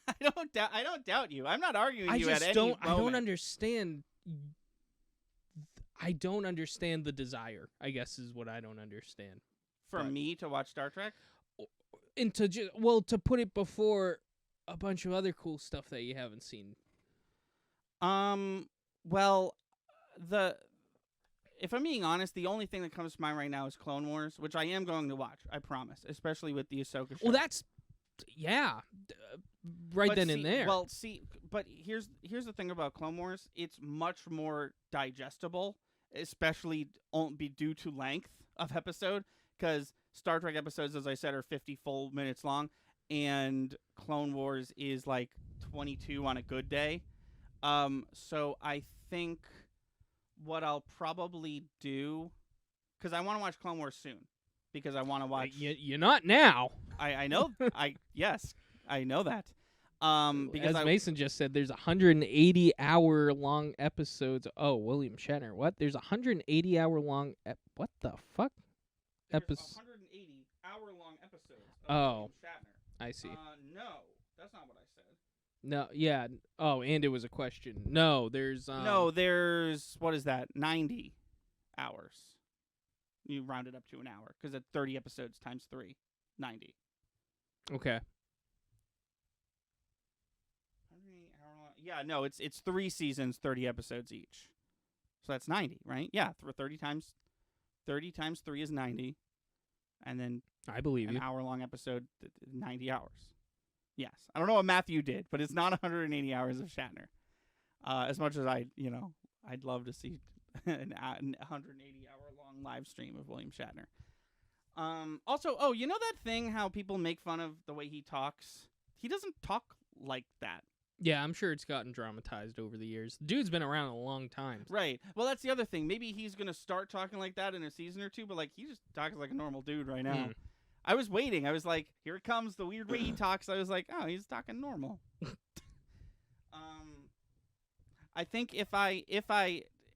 I don't doubt you. I'm not arguing you at any moment. I don't understand. I don't understand the desire, I guess, is what I don't understand. For me to watch Star Trek? And to put it before a bunch of other cool stuff that you haven't seen. Well, if I'm being honest, the only thing that comes to mind right now is Clone Wars, which I am going to watch, I promise, especially with the Ahsoka show. Well, that's, yeah, and there. Well, see, but here's the thing about Clone Wars. It's much more digestible, especially due to length of episode, because Star Trek episodes, as I said, are 50 full minutes long, and Clone Wars is like 22 on a good day. So I think what I'll probably do, because I want to watch Clone Wars soon, because I want to watch. You're not now. I know. Yes, I know that. Because as Mason just said, there's 180-hour long episodes. Oh, William Shatner. What? There's 180-hour long. What the fuck? There's 180-hour long episodes. Of William Shatner. I see. No, that's not what I said. No, yeah. Oh, and it was a question. No, there's what is that? 90 hours. You round it up to an hour because at 30 episodes times 3, 90. Okay. 180-hour long. Yeah, no, it's 3 seasons, 30 episodes each. So that's 90, right? Yeah, 30 times 3 is 90. And then I believe an you. hour-long episode, 90 hours. Yes. I don't know what math you did, but it's not 180 hours of Shatner. As much as I'd love to see an 180-hour-long live stream of William Shatner. Also, you know that thing how people make fun of the way he talks? He doesn't talk like that. Yeah, I'm sure it's gotten dramatized over the years. Dude's been around a long time. Right. Well, that's the other thing. Maybe he's going to start talking like that in a season or two, but like he just talks like a normal dude right now. I was waiting. I was like, here it comes, the weird way he talks. I was like, oh, he's talking normal. I think if I,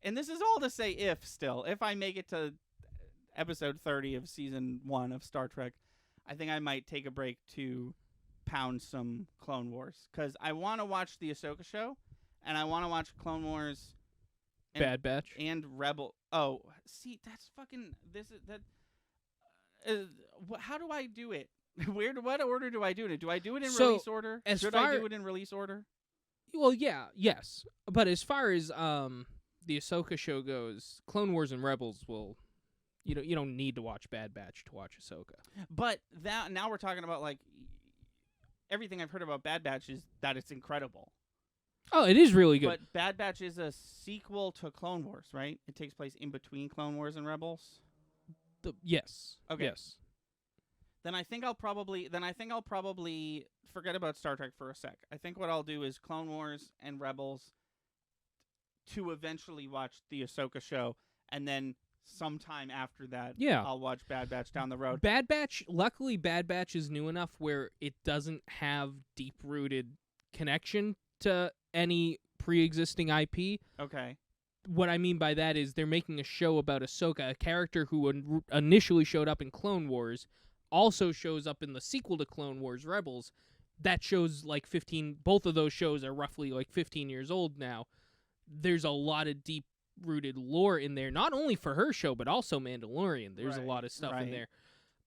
and this is all to say if I make it to episode 30 of season 1 of Star Trek, I think I might take a break to pound some Clone Wars. Because I want to watch the Ahsoka show, and I want to watch Clone Wars. Bad Batch. And Rebel. Oh, see, that's fucking, how do I do it? What order do I do it in? Do I do it in release order? Should I do it in release order? Well, yeah, yes. But as far as the Ahsoka show goes, Clone Wars and Rebels will You don't need to watch Bad Batch to watch Ahsoka. But that now we're talking about like everything I've heard about Bad Batch is that it's incredible. Oh, it is really good. But Bad Batch is a sequel to Clone Wars, right? It takes place in between Clone Wars and Rebels. Yes. Okay. Yes. Then I think I'll probably forget about Star Trek for a sec. I think what I'll do is Clone Wars and Rebels to eventually watch the Ahsoka show, and then sometime after that, I'll watch Bad Batch down the road. Bad Batch, luckily Bad Batch is new enough where it doesn't have deep-rooted connection to any pre-existing IP. Okay. What I mean by that is they're making a show about Ahsoka, a character who initially showed up in Clone Wars, also shows up in the sequel to Clone Wars, Rebels. That show's like 15, both of those shows are roughly like 15 years old now. There's a lot of deep-rooted lore in there, not only for her show, but also Mandalorian. There's a lot of stuff in there.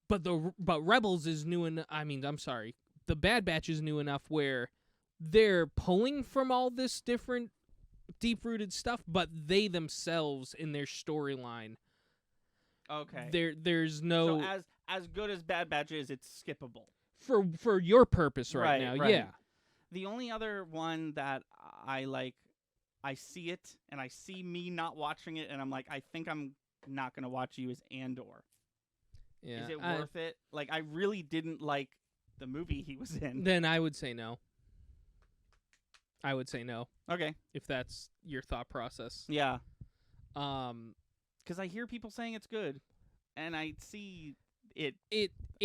But Rebels is new enough, the Bad Batch is new enough where they're pulling from all this different deep-rooted stuff, but they themselves in their storyline, there's no... So as good as Bad Batch is, it's skippable. For your purpose right now, yeah. The only other one that I like, I see it, and I see me not watching it, and I'm like, I think I'm not going to watch you, is Andor. Yeah. Is it worth it? Like, I really didn't like the movie he was in. Then I would say no. Okay. If that's your thought process. Yeah. Because I hear people saying it's good, and I see it,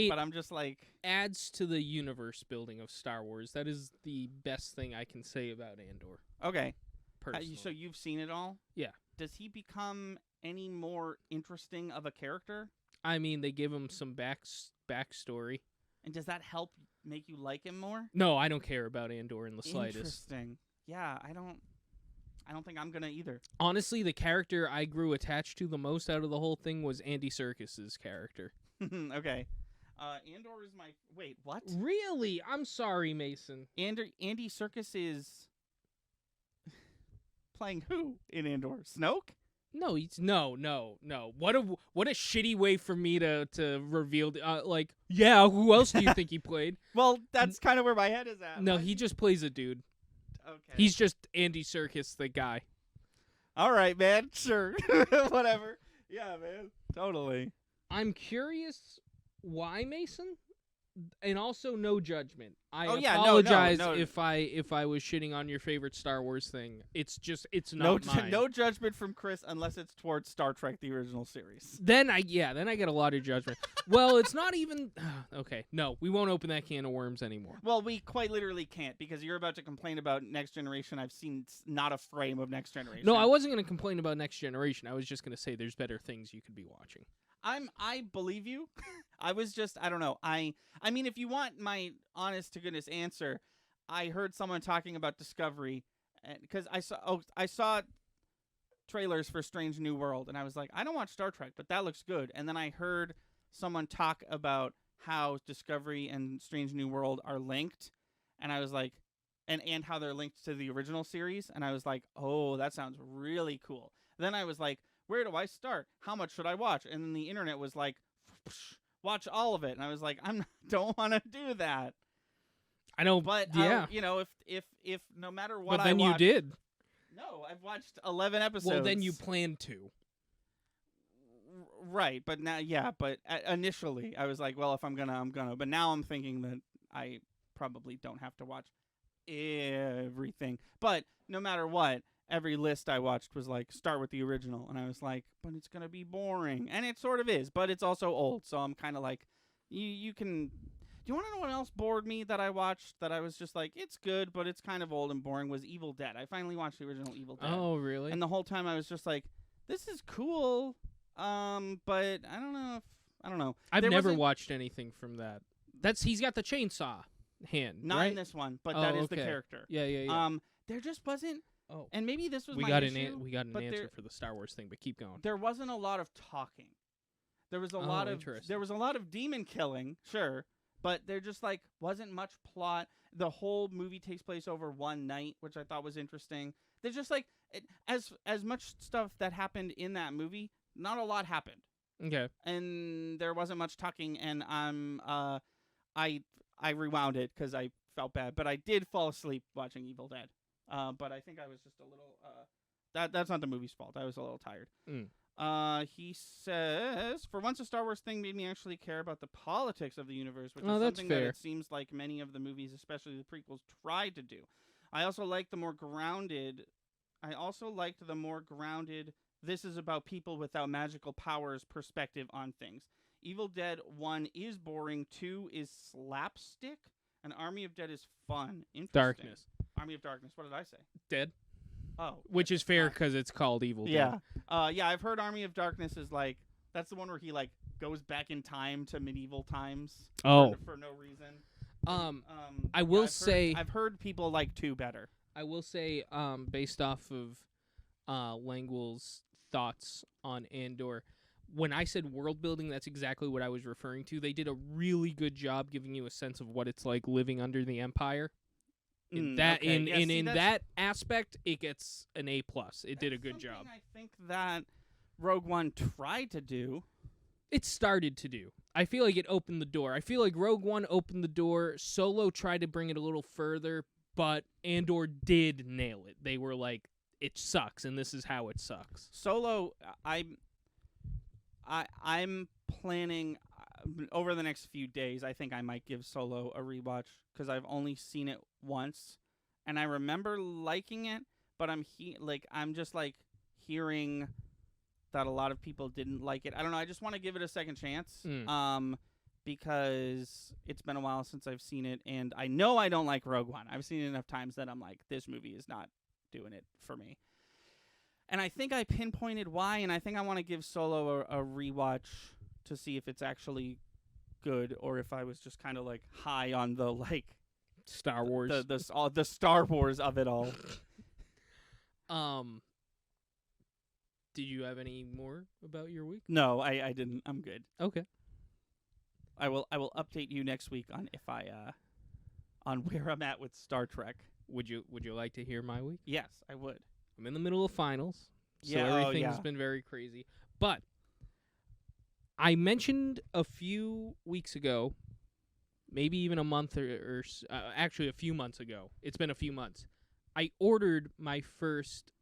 but I'm just like... adds to the universe building of Star Wars. That is the best thing I can say about Andor. Okay. Personally. So you've seen it all? Yeah. Does he become any more interesting of a character? I mean, they give him some backstory. And does that help make you like him more? No, I don't care about Andor in the slightest. Interesting. Yeah, I don't think I'm gonna either. Honestly, the character I grew attached to the most out of the whole thing was Andy Serkis's character. Okay. Andor is my... Wait, what? Really? I'm sorry, Mason. Andy Serkis is... playing who in Andor? Snoke? No, he's... No. What a shitty way for me to reveal... who else do you think he played? Well, that's kind of where my head is at. No, he just plays a dude. Okay. He's just Andy Serkis, the guy. All right, man. Sure. Whatever. Yeah, man. Totally. I'm curious why, Mason, and also no judgment. I apologize if I was shitting on your favorite Star Wars thing. It's not mine. No judgment from Chris unless it's towards Star Trek the original series. Then I get a lot of judgment. Well, it's not even okay. No, we won't open that can of worms anymore. Well, we quite literally can't because you're about to complain about Next Generation. I've seen not a frame of Next Generation. No, I wasn't going to complain about Next Generation. I was just going to say there's better things you could be watching. I believe you. I was just, I don't know. I mean, if you want my honest to goodness answer, I heard someone talking about Discovery because I saw trailers for Strange New World and I was like, I don't watch Star Trek, but that looks good. And then I heard someone talk about how Discovery and Strange New World are linked, and I was like, and how they're linked to the original series, and I was like, oh, that sounds really cool. Then I was like, where do I start? How much should I watch? And then the internet was like, watch all of it. And I was like, don't want to do that. I know, but yeah. If no matter what but then I watch, you did. No, I've watched 11 episodes. Well, then you planned to. Right, but now, yeah, but initially I was like, well, if I'm gonna. But now I'm thinking that I probably don't have to watch everything. But no matter what, every list I watched was like, start with the original. And I was like, but it's going to be boring. And it sort of is, but it's also old. So I'm kind of like, you can... Do you want to know what else bored me that I watched that I was just like, it's good, but it's kind of old and boring, was Evil Dead. I finally watched the original Evil Dead. Oh, really? And the whole time I was just like, this is cool, but I don't know. I've never watched anything from that. He's got the chainsaw hand, Not right? in this one, but that is the character. Yeah. There just wasn't... Oh, and maybe this was we my got issue. we got an answer for the Star Wars thing, but keep going. There wasn't a lot of talking. There was a lot of demon killing, sure, but there just like wasn't much plot. The whole movie takes place over one night, which I thought was interesting. There's just like as much stuff that happened in that movie, not a lot happened. Okay. and there wasn't much talking, and I rewound it because I felt bad, but I did fall asleep watching Evil Dead. But I think I was just a little that's not the movie's fault. I was a little tired. Mm. He says, for once a Star Wars thing made me actually care about the politics of the universe, which is that's something fair. that it seems like many of the movies, especially the prequels, tried to do. I also liked the more grounded, this is about people without magical powers perspective on things. Evil Dead 1 is boring, 2 is slapstick, and Army of Dead is fun. Interesting. Darkness. Army of Darkness, what did I say? Dead. Oh. Which is fair because it's called Evil Dead. Yeah. Yeah, I've heard Army of Darkness is like, that's the one where he like goes back in time to medieval times. Oh. For no reason. I will say I've heard people like 2 better. I will say, based off of Langwell's thoughts on Andor, when I said world building, that's exactly what I was referring to. They did a really good job giving you a sense of what it's like living under the Empire. In that aspect, it gets an A+. It did a good job. I think that Rogue One tried to do. It started to do. I feel like it opened the door. I feel like Rogue One opened the door. Solo tried to bring it a little further, but Andor did nail it. They were like, it sucks, and this is how it sucks. Solo, I'm planning over the next few days. I think I might give Solo a rewatch because I've only seen it once, and I remember liking it. But I'm just hearing that a lot of people didn't like it. I don't know. I just want to give it a second chance. Because it's been a while since I've seen it, and I know I don't like Rogue One. I've seen it enough times that I'm like, this movie is not doing it for me. And I think I pinpointed why, and I think I want to give Solo a rewatch to see if it's actually good, or if I was just kind of like high on the like Star Wars, the Star Wars of it all. Did you have any more about your week? No, I didn't. I'm good. Okay. I will update you next week on if I on where I'm at with Star Trek. Would you like to hear my week? Yes, I would. I'm in the middle of finals, so Yeah, everything's been very crazy. But I mentioned a few weeks ago, maybe even a month or actually a few months ago. It's been a few months. I ordered my first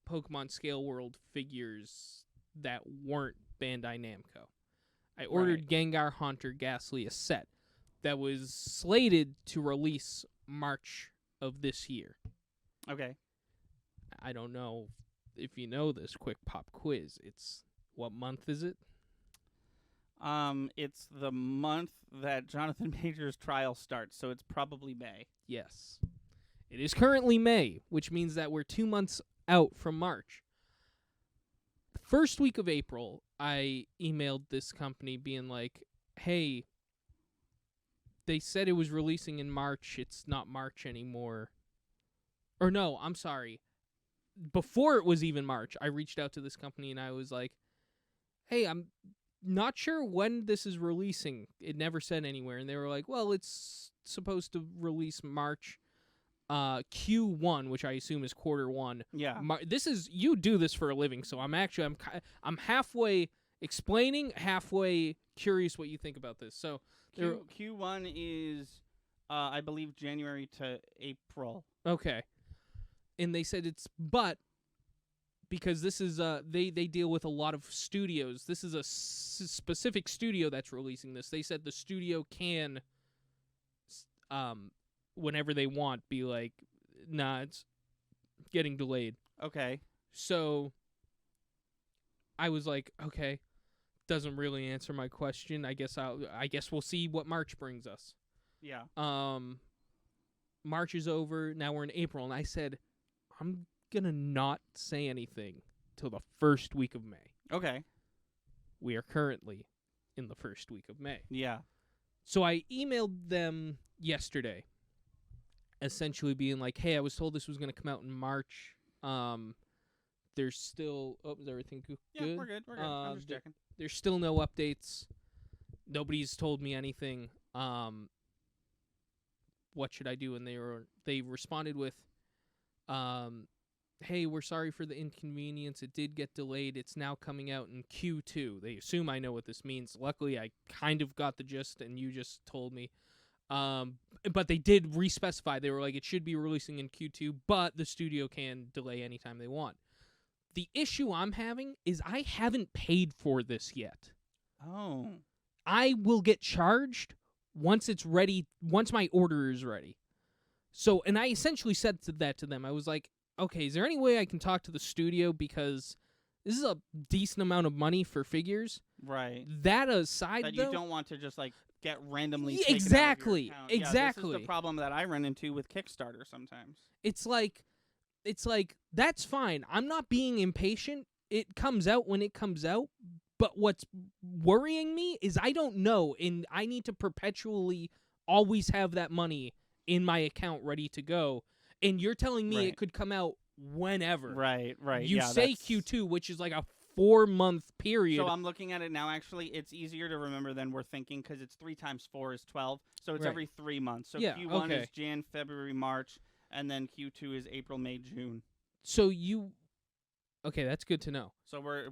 Pokemon Scale World figures that weren't Bandai Namco. I ordered Gengar, Haunter, Ghastly, a set that was slated to release March of this year. Okay. I don't know if you know this quick pop quiz. It's what month is it? It's the month that Jonathan Major's trial starts, so it's probably May. Yes. It is currently May, which means that we're 2 months out from March. The first week of April, I emailed this company being like, hey, they said it was releasing in March. It's not March anymore. Or no, I'm sorry. Before it was even March, I reached out to this company and I was like, hey, I'm not sure when this is releasing. It never said anywhere. And they were like, well, it's supposed to release March Q1, which I assume is quarter 1. Yeah. You do this for a living, so I'm halfway explaining, halfway curious what you think about this. So Q1 is, I believe, January to April. Okay. And they said but because this is they deal with a lot of studios. This is a specific studio that's releasing this. They said the studio can whenever they want be like, nah, it's getting delayed. Okay. So I was like, okay, doesn't really answer my question. I guess we'll see what March brings us. Yeah. March is over. Now we're in April, and I said, I'm gonna not say anything till the first week of May. Okay. We are currently in the first week of May. Yeah. So I emailed them yesterday, essentially being like, hey, I was told this was gonna come out in March. There's still is everything good? Yeah, we're good. I'm just checking. There's still no updates. Nobody's told me anything. What should I do? And they responded with, hey, we're sorry for the inconvenience. It did get delayed. It's now coming out in Q2. They assume I know what this means. Luckily, I kind of got the gist, and you just told me. But they did re-specify. They were like, it should be releasing in Q2, but the studio can delay anytime they want. The issue I'm having is I haven't paid for this yet. Oh. I will get charged once it's ready, once my order is ready. So, and I essentially said that to them. I was like, okay, is there any way I can talk to the studio, because this is a decent amount of money for figures. Right. That aside, that though, you don't want to just like get randomly Yeah, taken exactly, out of your account. Yeah, exactly. this is the problem that I run into with Kickstarter sometimes. it's like that's fine. I'm not being impatient. It comes out when it comes out. But what's worrying me is I don't know, and I need to perpetually always have that money in my account ready to go. And you're telling me Right. it could come out whenever. Right. You yeah, say that's- Q2, which is like a 4-month period. So I'm looking at it now. Actually, it's easier to remember than we're thinking because it's 3 times 4 is 12. So it's Right. every 3 months. So Yeah, Q1 okay. is Jan, February, March, and then Q2 is April, May, June. So you, okay, that's good to know. So we're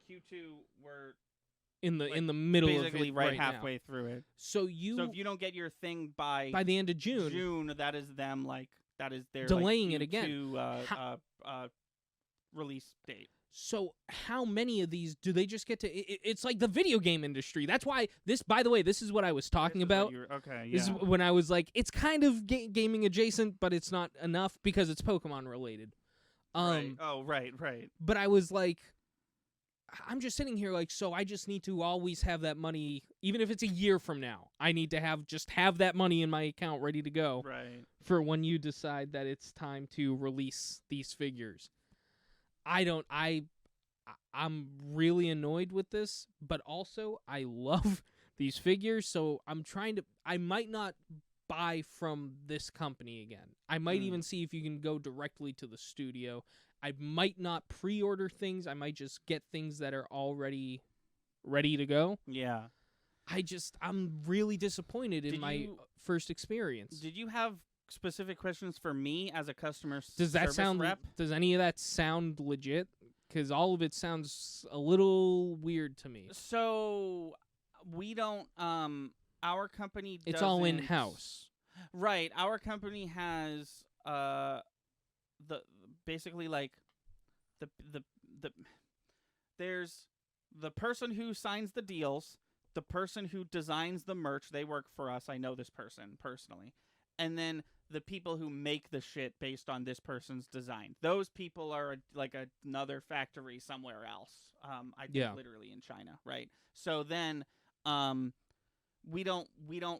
Q2. We're In the like, in the middle basically of it right now. halfway through it. So you, So if you don't get your thing by the end of June, that is them like that is their Delaying like, it again. Q2, release date. So how many of these do they just get to? It's like the video game industry. That's why this. By the way, this is what I was talking This is what about. you're- okay, This is yeah. when I was like, it's kind of gaming adjacent, but it's not enough because it's Pokemon related. Right. Oh, right. But I was like, I'm just sitting here like, so I just need to always have that money, even if it's a year from now. I need to have that money in my account ready to go Right. for when you decide that it's time to release these figures. I'm really annoyed with this, but also I love these figures, so I might not buy from this company again. I might even see if you can go directly to the studio. I might not pre-order things. I might just get things that are already ready to go. Yeah. I'm really disappointed in my first experience. Did you have specific questions for me as a customer Does that service sound? rep? Does any of that sound legit? Because all of it sounds a little weird to me. So we don't. Our company. It's all doesn't- in house. Right. Our company has the basically like the there's the person who signs the deals, the person who designs the merch. They work for us. I know this person personally, and then the people who make the shit based on this person's design. Those people are like another factory somewhere else. I think literally in China, right? So then, we don't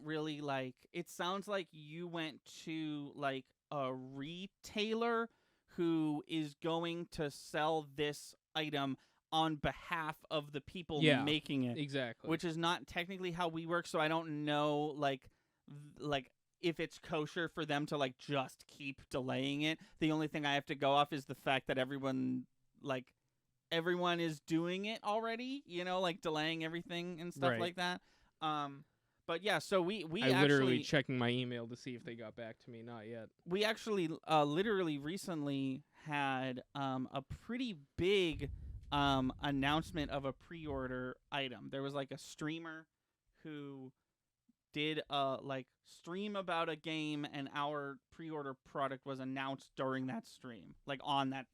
really like. It sounds like you went to like a retailer who is going to sell this item on behalf of the people making it. Exactly. Which is not technically how we work, so I don't know like if it's kosher for them to like just keep delaying it. The only thing I have to go off is the fact that everyone is doing it already, like delaying everything and stuff like that. But yeah, so we I actually literally checking my email to see if they got back to me. Not yet. We actually literally recently had a pretty big announcement of a pre-order item. There was like a streamer who did stream about a game, and our pre-order product was announced during that stream, like on that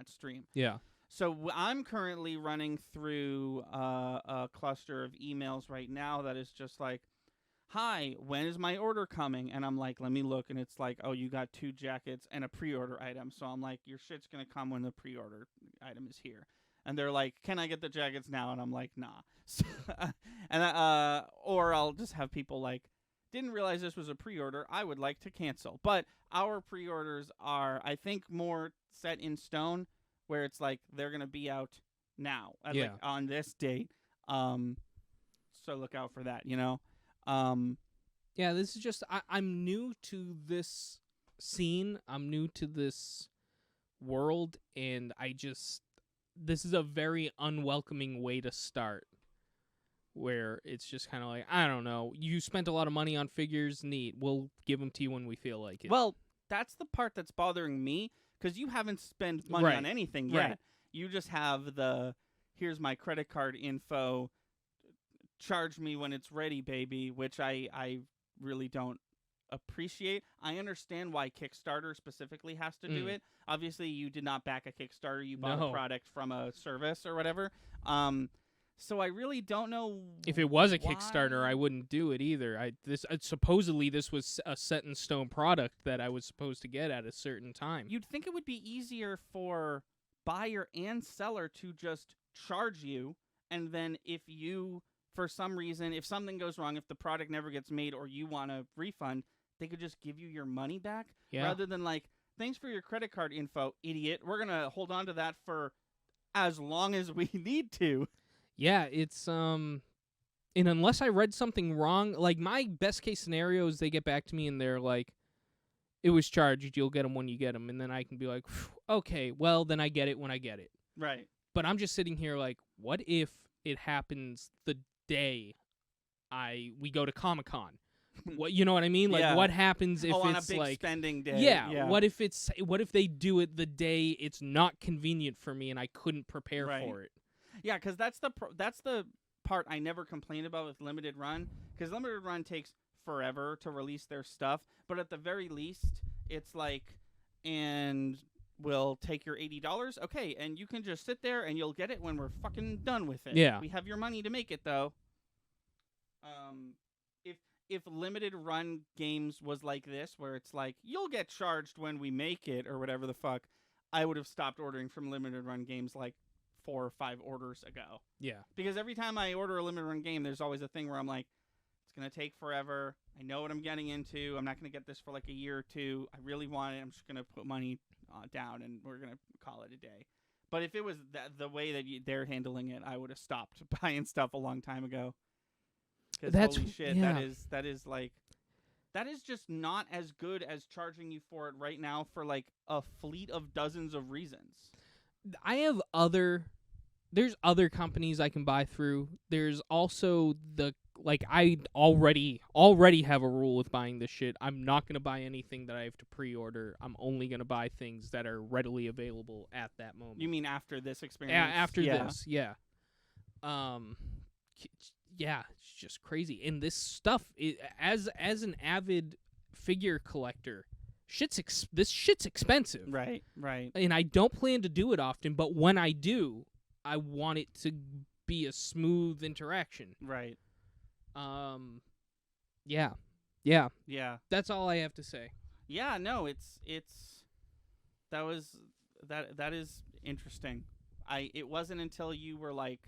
stream. Yeah. So I'm currently running through a cluster of emails right now that is just like, hi, when is my order coming? And I'm like, let me look. And it's like, oh, you got 2 jackets and a pre-order item. So I'm like, your shit's going to come when the pre-order item is here. And they're like, can I get the jackets now? And I'm like, nah. So, or I'll just have people like, didn't realize this was a pre-order. I would like to cancel. But our pre-orders are, I think, more set in stone, where it's like they're going to be out now like on this date. So look out for that, this is just I'm new to this scene. I'm new to this world, and this is a very unwelcoming way to start, where it's just kind of like, I don't know, you spent a lot of money on figures, neat, we'll give them to you when we feel like it. Well, that's the part that's bothering me, because you haven't spent money Right. on anything yet. Right. You just have the here's my credit card info. Charge me when it's ready, baby, which I really don't appreciate. I understand why Kickstarter specifically has to do it. Obviously, you did not back a Kickstarter. You bought a product from a service or whatever. So I really don't know. If it was a why. Kickstarter, I wouldn't do it either. Supposedly this was a set in stone product that I was supposed to get at a certain time. You'd think it would be easier for buyer and seller to just charge you, and then if you, for some reason, if something goes wrong, if the product never gets made or you want a refund, they could just give you your money back rather than like, thanks for your credit card info, idiot. We're going to hold on to that for as long as we need to. Yeah, it's and unless I read something wrong, like my best case scenario is they get back to me and they're like, it was charged, you'll get them when you get them, and then I can be like, okay, well then I get it when I get it. Right. But I'm just sitting here like, what if it happens the day we go to Comic-Con? What, you know what I mean? Like, what happens if on it's a big like spending day? Yeah. What if they do it the day it's not convenient for me and I couldn't prepare for it? Yeah, because that's the part I never complain about with limited run. Because limited run takes forever to release their stuff, but at the very least, it's like, and we'll take your $80, okay, and you can just sit there and you'll get it when we're fucking done with it. Yeah, we have your money to make it though. If limited run games was like this, where it's like you'll get charged when we make it or whatever the fuck, I would have stopped ordering from limited run games like 4 or 5 orders ago. Yeah. Because every time I order a limited run game, there's always a thing where I'm like, it's going to take forever. I know what I'm getting into. I'm not going to get this for like a year or two. I really want it. I'm just going to put money down and we're going to call it a day. But if it was the way that they're handling it, I would have stopped buying stuff a long time ago. Because holy shit, that is just not as good as charging you for it right now for like a fleet of dozens of reasons. There's other companies I can buy through. There's also I already have a rule with buying this shit. I'm not going to buy anything that I have to pre-order. I'm only going to buy things that are readily available at that moment. You mean after this experience? After this, yeah. Yeah, it's just crazy. And this stuff, as an avid figure collector, this shit's expensive. Right. And I don't plan to do it often, but when I do, I want it to be a smooth interaction. Right. Yeah. That's all I have to say. Yeah, no, that is interesting. It wasn't until you were like,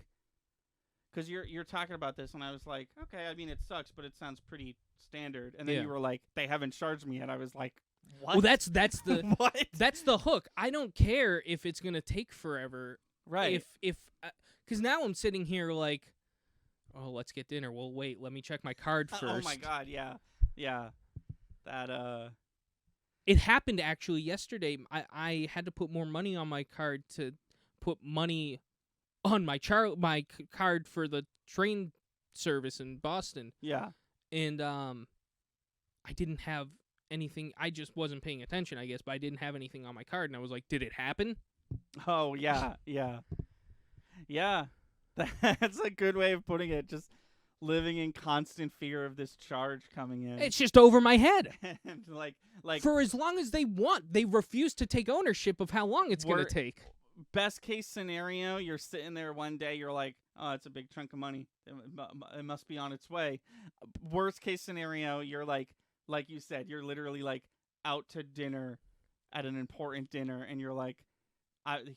because you're talking about this, and I was like, okay, I mean, it sucks, but it sounds pretty standard. And then you were like, they haven't charged me yet. I was like, what? Well, that's the what? That's the hook. I don't care if it's gonna take forever. Right. If because now I'm sitting here like, oh, let's get dinner. Well, wait, let me check my card first. Oh my god, yeah. That It happened actually yesterday. I had to put more money on my card to put money on my card for the train service in Boston. Yeah. And I didn't have anything. I just wasn't paying attention, I guess, but I didn't have anything on my card, and I was like, did it happen? Oh, yeah. Yeah. That's a good way of putting it. Just living in constant fear of this charge coming in. It's just over my head. And like for as long as they want, they refuse to take ownership of how long it's going to take. Best case scenario, you're sitting there one day, you're like, oh, it's a big chunk of money. It must be on its way. Worst case scenario, you're like you said, you're literally like out to dinner at an important dinner, and you're like,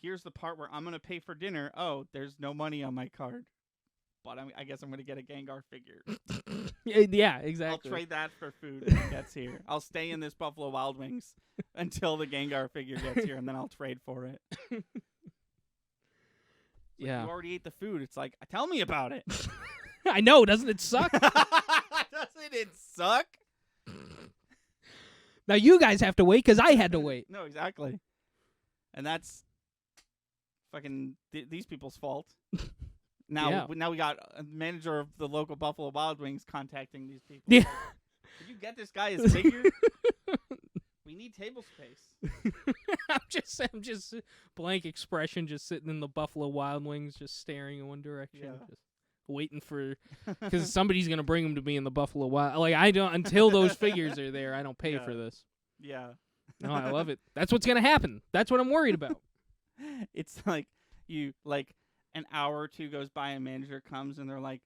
here's the part where I'm going to pay for dinner. Oh, there's no money on my card. But I guess I'm going to get a Gengar figure. Yeah, exactly. I'll trade that for food when it gets here. I'll stay in this Buffalo Wild Wings until the Gengar figure gets here, and then I'll trade for it. Yeah. You already ate the food. It's like, tell me about it. I know. Doesn't it suck? Doesn't it suck? Now you guys have to wait because I had to wait. No, exactly. And that's fucking these people's fault. Now we got a manager of the local Buffalo Wild Wings contacting these people. Yeah. Like, did you get this guy his figure? We need table space. I'm just blank expression, just sitting in the Buffalo Wild Wings, just staring in one direction, just waiting for, because somebody's gonna bring them to me in the Buffalo Wild. Like I don't until those figures are there. I don't pay for this. Yeah. No, I love it. That's what's gonna happen. That's what I'm worried about. It's like you like an hour or two goes by, and manager comes, and they're like,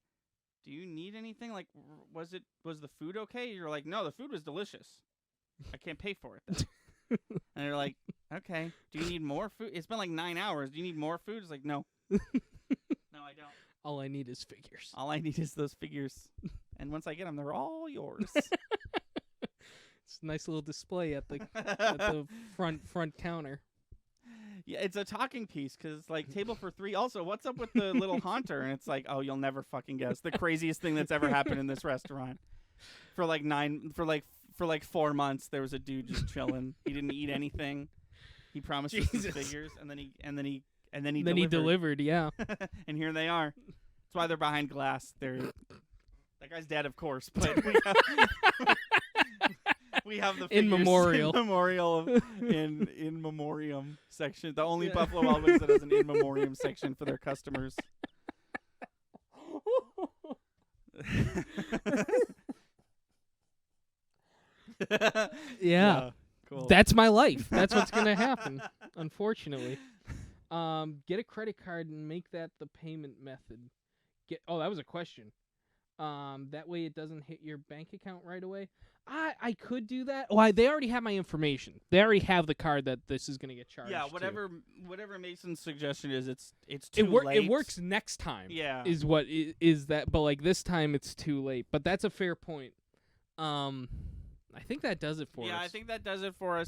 "Do you need anything? Like, was the food okay?" You're like, "No, the food was delicious. I can't pay for it." Then. And they're like, "Okay, do you need more food? It's been like 9 hours. Do you need more food?" It's like, "No, no, I don't. All I need is figures. All I need is those figures, and once I get them, they're all yours." It's a nice little display at the front counter. Yeah, it's a talking piece because like table for three. Also, what's up with the little haunter? And it's like, oh, you'll never fucking guess. The craziest thing that's ever happened in this restaurant. For like 4 months, there was a dude just chilling. He didn't eat anything. He promised us his figures, and then he delivered. Yeah. And here they are. That's why they're behind glass. That guy's dead, of course, but we have the in memorial in memoriam section. The only Buffalo Wild Wings that has an in memoriam section for their customers. Yeah. Cool. That's my life. That's what's gonna happen, unfortunately. Get a credit card and make that the payment method. That was a question. That way it doesn't hit your bank account right away. I could do that. They already have my information. They already have the card that this is gonna get charged. Yeah, to. whatever Mason's suggestion is, it's too late. It works next time. Yeah, is what is that? But like this time, it's too late. But that's a fair point. I think that does it for us. Yeah, I think that does it for us.